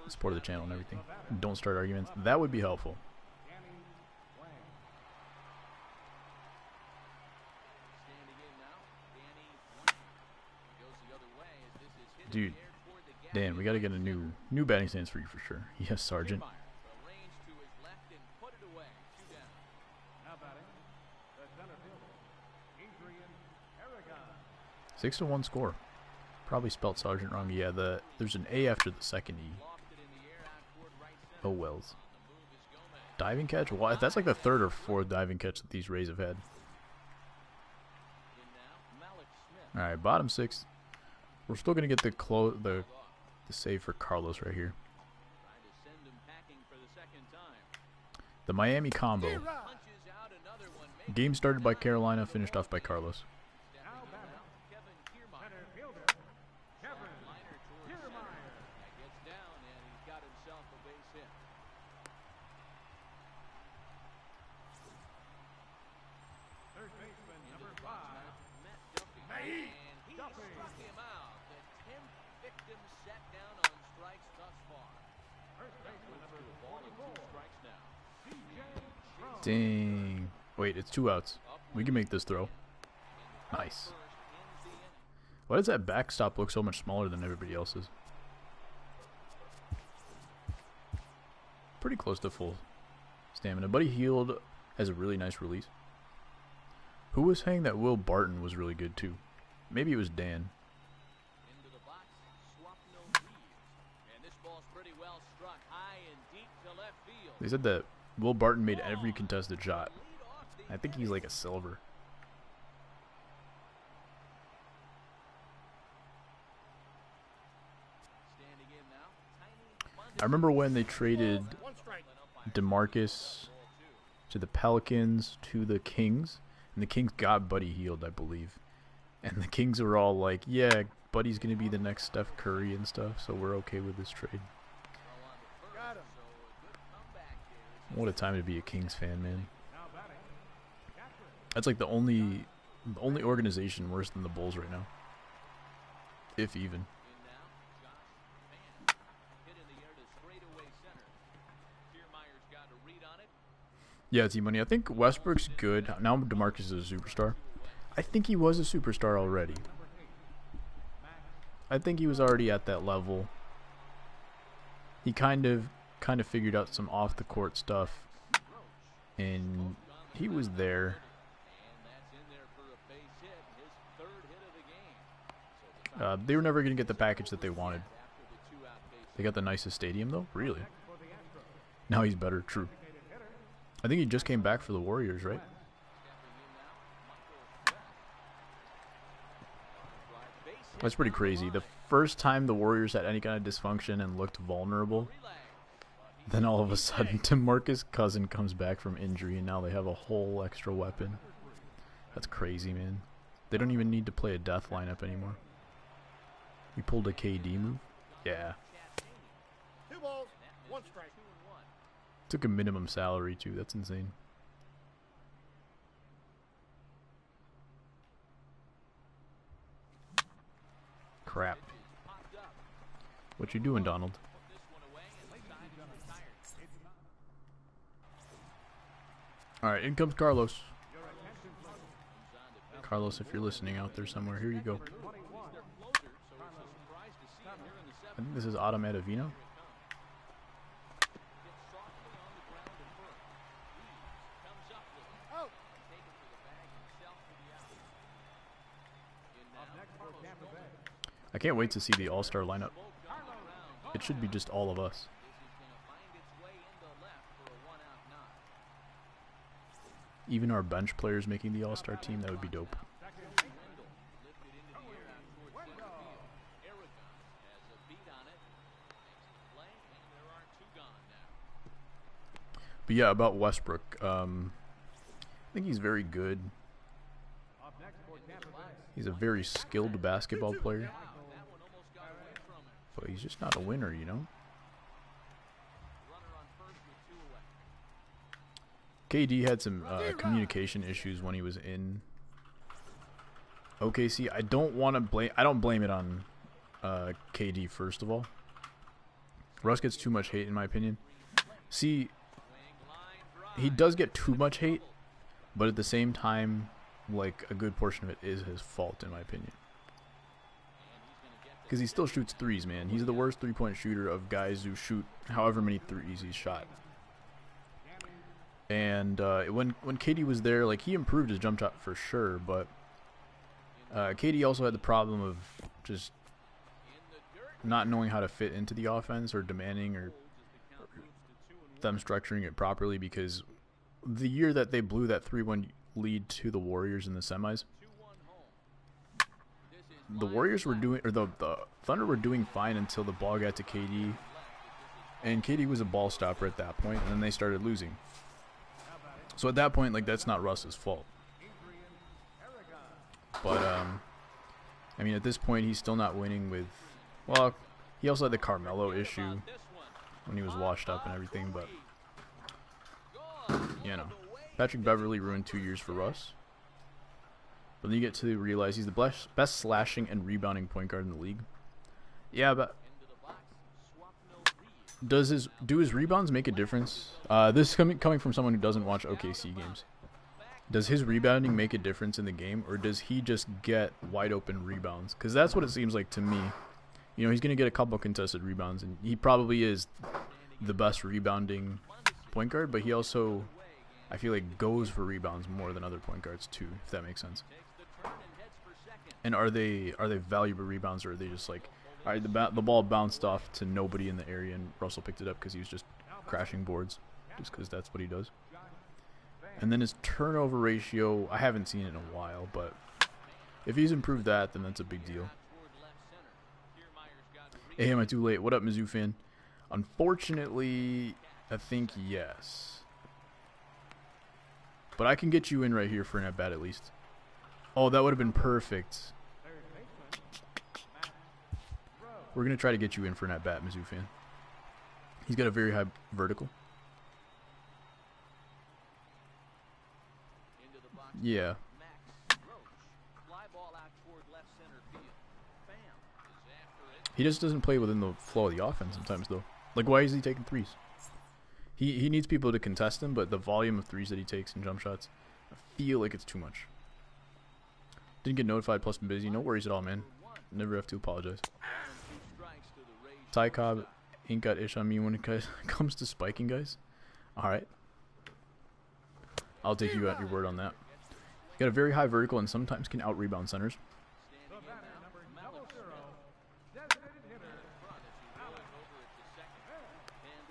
support of the channel and everything. Don't start arguments. That would be helpful. Dude, Dan, we gotta get a new batting stance for you for sure. Yes, Sergeant. 6-1 score. Probably spelled Sergeant wrong. Yeah, there's an A after the second E. Oh wells. Diving catch? What? That's like the third or fourth diving catch that these Rays have had. All right, bottom six. We're still gonna get the save for Carlos right here. The Miami combo. Game started by Carolina, finished off by Carlos. Dang. Wait, it's 2 outs. We can make this throw. Nice. Why does that backstop look so much smaller than everybody else's? pretty close to full stamina. Buddy Hield has a really nice release. Who was saying that Will Barton was really good too? Maybe it was Dan. Into the box, Swapnil Reeves. And this ball's pretty well struck high and deep to left field. They said that Will Barton made every contested shot. I think he's like a silver. Standing in now. I remember when they traded DeMarcus to the Pelicans to the Kings, and the Kings got Buddy Hield, I believe. And the Kings were all like, yeah, Buddy's going to be the next Steph Curry and stuff, so we're okay with this trade. What a time to be a Kings fan, man. That's like the only organization worse than the Bulls right now. If even. Yeah, T-Money. I think Westbrook's good. Now DeMarcus is a superstar. I think he was a superstar already. I think he was already at that level. He kind of figured out some off-the-court stuff. And he was there. They were never going to get the package that they wanted. They got the nicest stadium, though? Really? Now he's better, true. I think he just came back for the Warriors, right? That's pretty crazy. The first time the Warriors had any kind of dysfunction and looked vulnerable, then all of a sudden DeMarcus Cousins comes back from injury and now they have a whole extra weapon. That's crazy, man. They don't even need to play a death lineup anymore. We pulled a KD move? Yeah. 2 balls, 1 strike. Took a minimum salary too. That's insane. Crap. What you doing, Donald? Alright, in comes Carlos. Carlos, if you're listening out there somewhere, here you go. I think this is Adam Adavino. I can't wait to see the all-star lineup. It should be just all of us. Even our bench players making the all-star team, that would be dope. But yeah, about Westbrook, I think he's very good. He's a very skilled basketball player. But he's just not a winner, you know? KD had some communication issues when he was in OKC. I don't blame it on KD, first of all. Russ gets too much hate, in my opinion. See, he does get too much hate, but at the same time, like, a good portion of it is his fault, in my opinion. Because he still shoots threes, man. He's the worst three-point shooter of guys who shoot however many threes he's shot. And when KD was there, like, he improved his jump shot for sure, but KD also had the problem of just not knowing how to fit into the offense or demanding or them structuring it properly, because the year that they blew that 3-1 lead to the Warriors in the semis, the Warriors were doing, or the Thunder were doing fine until the ball got to KD, and KD was a ball stopper at that point, and then they started losing. So at that point, like, that's not Russ's fault. But I mean, at this point, he's still not winning with. Well, he also had the Carmelo issue when he was washed up and everything, but you know, Patrick Beverley ruined 2 years for Russ. But then you get to realize he's the best slashing and rebounding point guard in the league. Yeah, but do his rebounds make a difference? This is coming from someone who doesn't watch OKC games. Does his rebounding make a difference in the game, or does he just get wide open rebounds? Because that's what it seems like to me. You know, he's going to get a couple contested rebounds, and he probably is the best rebounding point guard, but he also, I feel like, goes for rebounds more than other point guards too, if that makes sense. And are they valuable rebounds, or are they just like, all right, the ball bounced off to nobody in the area and Russell picked it up because he was just crashing boards, just because that's what he does. And then his turnover ratio, I haven't seen it in a while, but if he's improved that, then that's a big deal. Hey, am I too late? What up, Mizzou fan? Unfortunately, I think yes. But I can get you in right here for an at-bat at least. Oh, that would have been perfect. We're going to try to get you in for an at-bat, Mizzou fan. He's got a very high vertical. Yeah. He just doesn't play within the flow of the offense sometimes, though. Like, why is he taking threes? He needs people to contest him, but the volume of threes that he takes and jump shots, I feel like it's too much. Didn't get notified, plus been busy. No worries at all, man. Never have to apologize. Ty Cobb ain't got ish on me when it comes to spiking, guys. Alright. I'll take you at your word on that. Got a very high vertical and sometimes can out-rebound centers.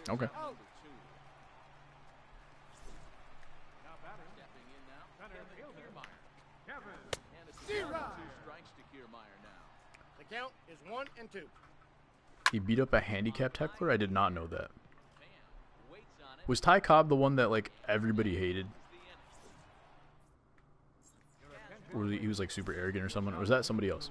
Okay. The count is 1 and 2. He beat up a handicapped heckler? I did not know that. Was Ty Cobb the one that, like, everybody hated? Or he was, like, super arrogant or something? Or was that somebody else?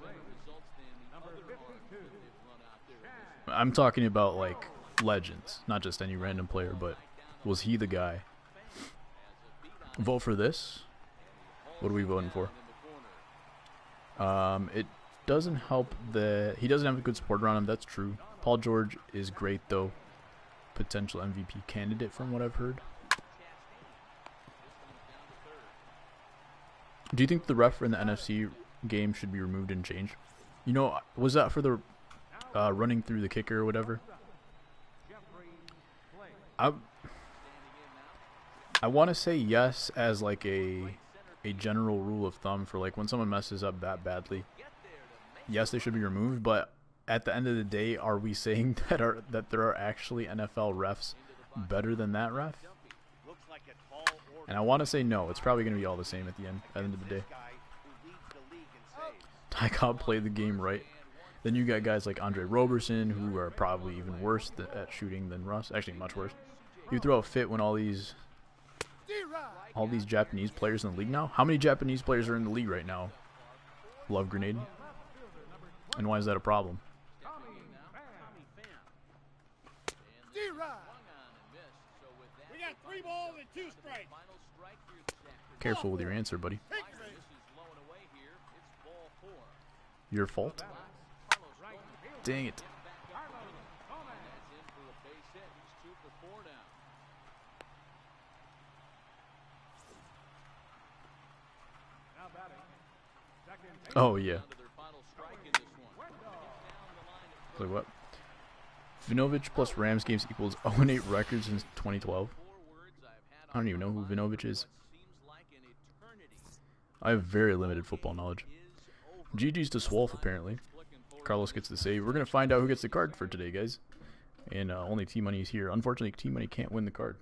I'm talking about, like, legends. Not just any random player, but was he the guy? Vote for this? What are we voting for? It doesn't help that he doesn't have a good support around him. That's true. Paul George is great, though. Potential MVP candidate from what I've heard. Do you think the ref in the NFC game should be removed and changed? You know, was that for the running through the kicker or whatever? I want to say yes as like a general rule of thumb for like when someone messes up that badly. Yes, they should be removed, but at the end of the day, are we saying that there are actually NFL refs better than that ref? And I want to say no. It's probably going to be all the same at the end of the day. Ty Cobb played the game right. Then you got guys like Andre Roberson, who are probably even worse at shooting than Russ. Actually, much worse. You throw a fit when all these Japanese players in the league now. How many Japanese players are in the league right now? Love grenade. And why is that a problem? We got 3 balls and 2 strikes. Careful with your answer, buddy. Your fault? Dang it. Oh, yeah. Like what? Vinovich plus Rams games equals 0-8 records since 2012. I don't even know who Vinovich is. I have very limited football knowledge. GG's to Swolf, apparently. Carlos gets the save. We're going to find out who gets the card for today, guys. And only T-Money is here. Unfortunately, T-Money can't win the card.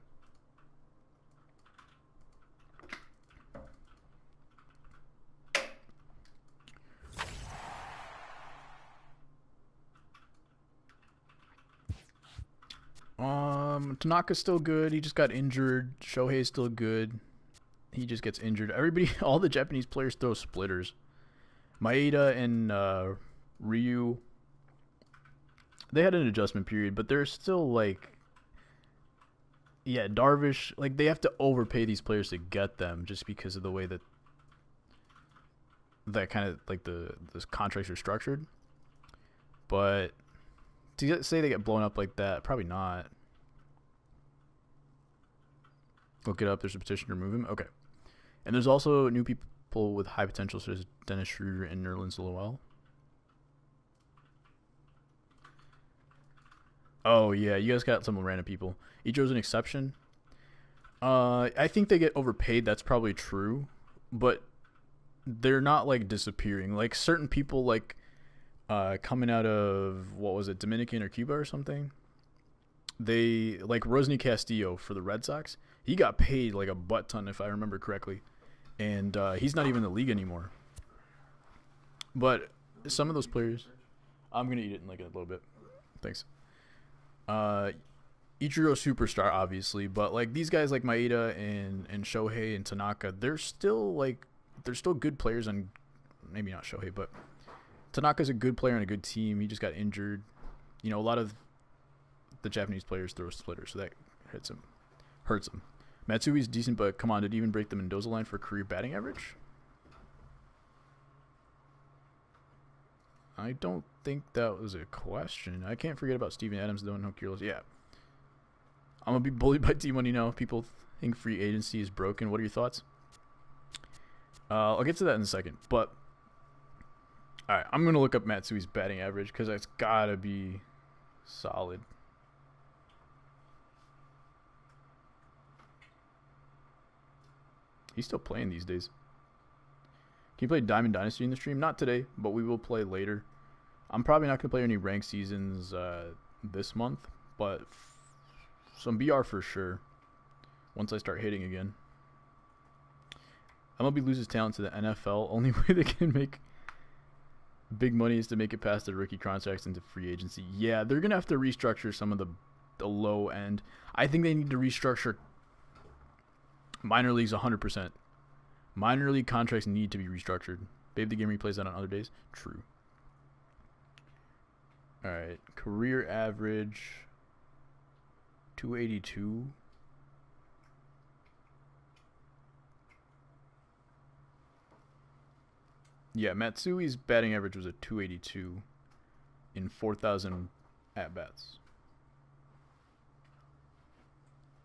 Tanaka's still good. He just got injured. Shohei's still good. He just gets injured. Everybody, all the Japanese players throw splitters. Maeda and Ryu, they had an adjustment period, but they're still like, yeah, Darvish, like they have to overpay these players to get them just because of the way that kind of like the contracts are structured. But to say they get blown up like that, probably not. Look it up. There's a petition to remove him. Okay. And there's also new people with high potential, such as Dennis Schroeder and Nerlens Noel. Oh yeah, you guys got some random people. Ichiro's an exception. I think they get overpaid. That's probably true, but they're not like disappearing. Like certain people, like coming out of what was it, Dominican or Cuba or something. They like Rosny Castillo for the Red Sox. He got paid like a butt ton if I remember correctly, and he's not even in the league anymore. But some of those players, I'm gonna eat it in like a little bit. Thanks. Ichiro superstar obviously, but like these guys like Maeda and Shohei and Tanaka, they're still good players, and maybe not Shohei, but Tanaka's a good player on a good team. He just got injured. You know, a lot of the Japanese players throw splitters, so that hurts him. Matsui's decent, but come on, did he even break the Mendoza line for career batting average? I don't think that was a question. I can't forget about Steven Adams though. No curious. Yeah. I'm going to be bullied by T-Money now. People think free agency is broken. What are your thoughts? I'll get to that in a second. But, all right, I'm going to look up Matsui's batting average because it's got to be solid. He's still playing these days. Can you play Diamond Dynasty in the stream? Not today, but we will play later. I'm probably not going to play any ranked seasons this month, but some BR for sure once I start hitting again. MLB loses talent to the NFL. Only way they can make big money is to make it past the rookie contracts into free agency. Yeah, they're going to have to restructure some of the low end. I think they need to restructure minor leagues 100%. Minor league contracts need to be restructured. Babe the Gamer plays that on other days. True. All right. Career average 282. Yeah, Matsui's batting average was a 282 in 4,000 at-bats.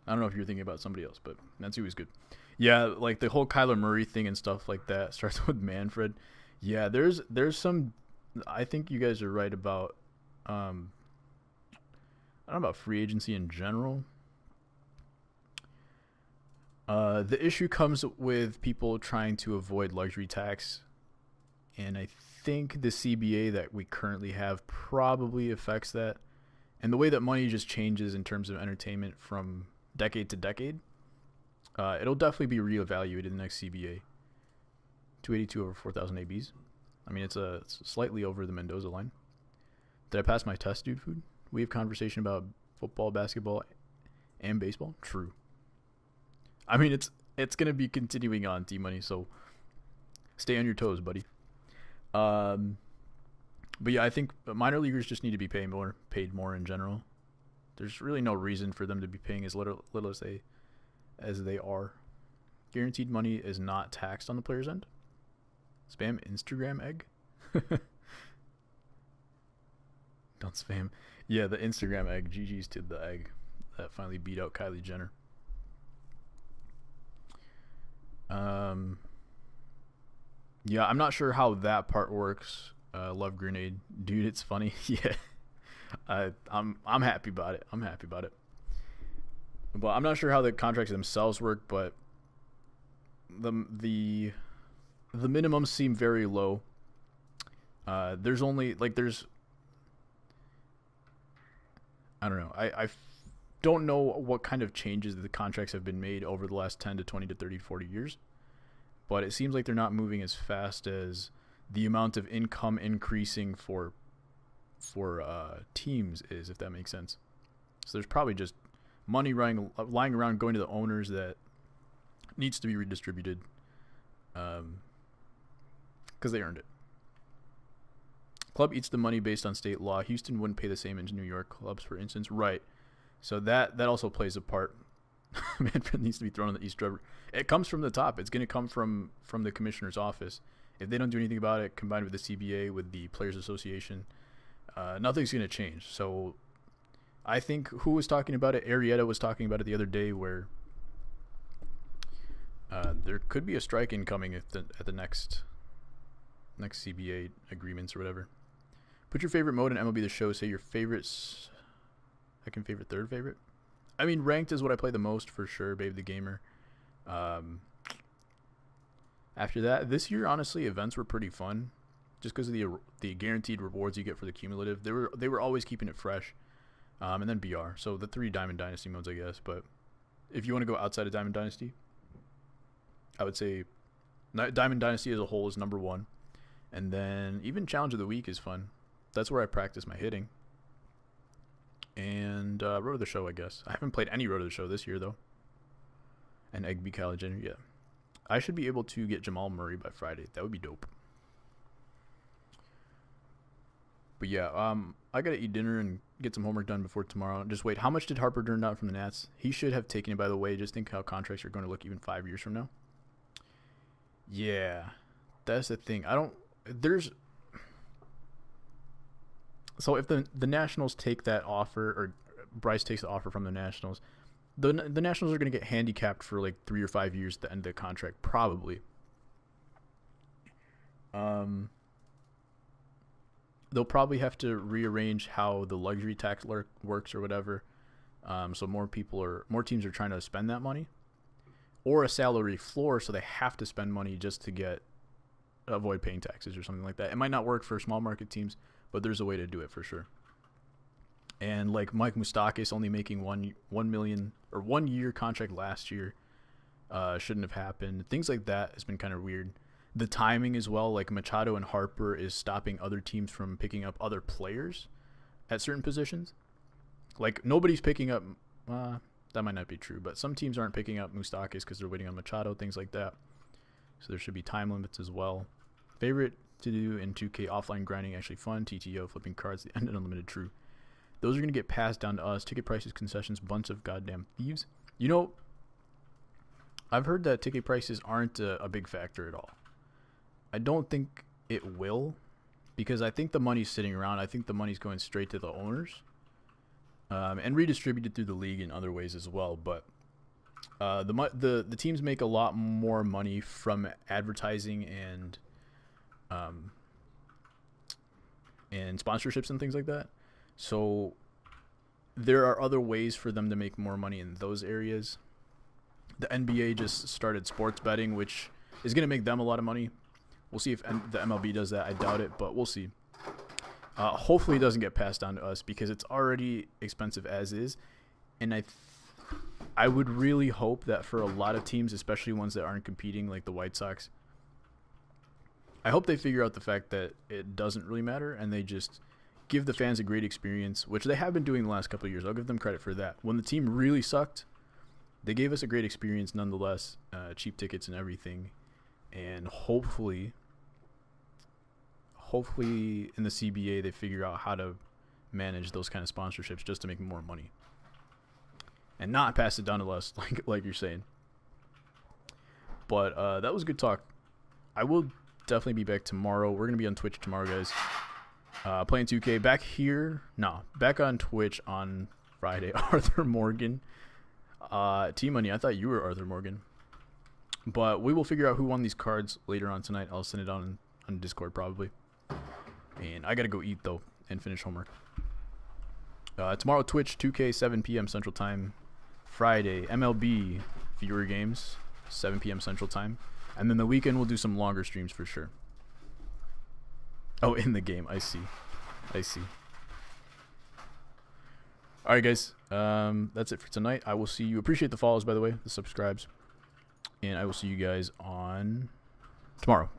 I don't know if you're thinking about somebody else, but Matsui's good. Yeah, like the whole Kyler Murray thing and stuff like that starts with Manfred. Yeah, there's some. I think you guys are right about. I don't know about free agency in general. The issue comes with people trying to avoid luxury tax, and I think the CBA that we currently have probably affects that. And the way that money just changes in terms of entertainment from decade to decade. It'll definitely be reevaluated in the next CBA. 282 over 4,000 ABs. I mean, it's slightly over the Mendoza line. Did I pass my test, DudeFood? We have conversation about football, basketball, and baseball. True. I mean, it's gonna be continuing on, T-Money. So stay on your toes, buddy. But yeah, I think minor leaguers just need to be paid more in general. There's really no reason for them to be paying as little as they are. Guaranteed money is not taxed on the player's end. Spam Instagram egg. Don't spam. Yeah, the Instagram egg. GG's to the egg that finally beat out Kylie Jenner. Yeah, I'm not sure how that part works. Love Grenade. Dude, it's funny. Yeah. I'm happy about it. But I'm not sure how the contracts themselves work, but the minimums seem very low. There's only I don't know. I don't know what kind of changes the contracts have been made over the last 10 to 20 to 30 to 40 years, but it seems like they're not moving as fast as the amount of income increasing for teams is, if that makes sense. So there's probably just money lying around going to the owners that needs to be redistributed because they earned it. Club eats the money based on state law. Houston wouldn't pay the same as New York clubs, for instance. Right. So that also plays a part. Manfred needs to be thrown on the East River. It comes from the top. It's going to come from the commissioner's office. If they don't do anything about it, combined with the CBA, with the Players Association, nothing's going to change. So I think who was talking about it? Arrieta was talking about it the other day, where there could be a strike incoming at the next CBA agreements or whatever. Put your favorite mode in MLB The Show. Say your favorite Second favorite, third favorite. I mean, ranked is what I play the most for sure. Babe the Gamer. After that, this year honestly, events were pretty fun, just because of the guaranteed rewards you get for the cumulative. They were always keeping it fresh. And then BR. So the 3 Diamond Dynasty modes, I guess. But if you want to go outside of Diamond Dynasty, I would say Diamond Dynasty as a whole is number 1. And then even Challenge of the Week is fun. That's where I practice my hitting. And Road to the Show, I guess. I haven't played any Road to the Show this year, though. And Egby College, yeah. I should be able to get Jamal Murray by Friday. That would be dope. But yeah, I gotta eat dinner and get some homework done before tomorrow. Just wait. How much did Harper turn down from the Nats? He should have taken it, by the way. Just think how contracts are going to look even 5 years from now. Yeah, that's the thing. So if the Nationals take that offer, or Bryce takes the offer from the Nationals, the Nationals are going to get handicapped for like 3 or 5 years at the end of the contract, probably. They'll probably have to rearrange how the luxury tax works or whatever. So more teams are trying to spend that money, or a salary floor, so they have to spend money just to avoid paying taxes or something like that. It might not work for small market teams, but there's a way to do it for sure. And like Mike Moustakas only making 1 million or 1 year contract last year shouldn't have happened. Things like that has been kind of weird. The timing as well, like Machado and Harper is stopping other teams from picking up other players at certain positions. Like nobody's picking up, that might not be true, but some teams aren't picking up Moustakas because they're waiting on Machado, things like that. So there should be time limits as well. Favorite to do in 2K, offline grinding, actually fun. TTO, flipping cards, the end and unlimited, true. Those are going to get passed down to us. Ticket prices, concessions, bunch of goddamn thieves. You know, I've heard that ticket prices aren't a big factor at all. I don't think it will, because I think the money's sitting around. I think the money's going straight to the owners, and redistributed through the league in other ways as well. But the teams make a lot more money from advertising and sponsorships and things like that. So there are other ways for them to make more money in those areas. The NBA just started sports betting, which is going to make them a lot of money. We'll see if the MLB does that. I doubt it, but we'll see. Hopefully it doesn't get passed down to us, because it's already expensive as is. And I would really hope that for a lot of teams, especially ones that aren't competing, like the White Sox, I hope they figure out the fact that it doesn't really matter, and they just give the fans a great experience, which they have been doing the last couple of years. I'll give them credit for that. When the team really sucked, they gave us a great experience nonetheless, cheap tickets and everything. And hopefully in the CBA they figure out how to manage those kind of sponsorships just to make more money, and not pass it down to us like you're saying. But that was good talk. I will definitely be back tomorrow. We're gonna be on Twitch tomorrow, guys. Playing 2K back on Twitch on Friday. Arthur Morgan, T-Money. I thought you were Arthur Morgan. But we will figure out who won these cards later on tonight. I'll send it on Discord probably. And I got to go eat, though, and finish homework. Tomorrow, Twitch, 2K, 7 p.m. Central Time. Friday, MLB, viewer games, 7 p.m. Central Time. And then the weekend, we'll do some longer streams for sure. Oh, in the game. I see. All right, guys. That's it for tonight. I will see you. Appreciate the follows, by the way, the subscribes. And I will see you guys on tomorrow.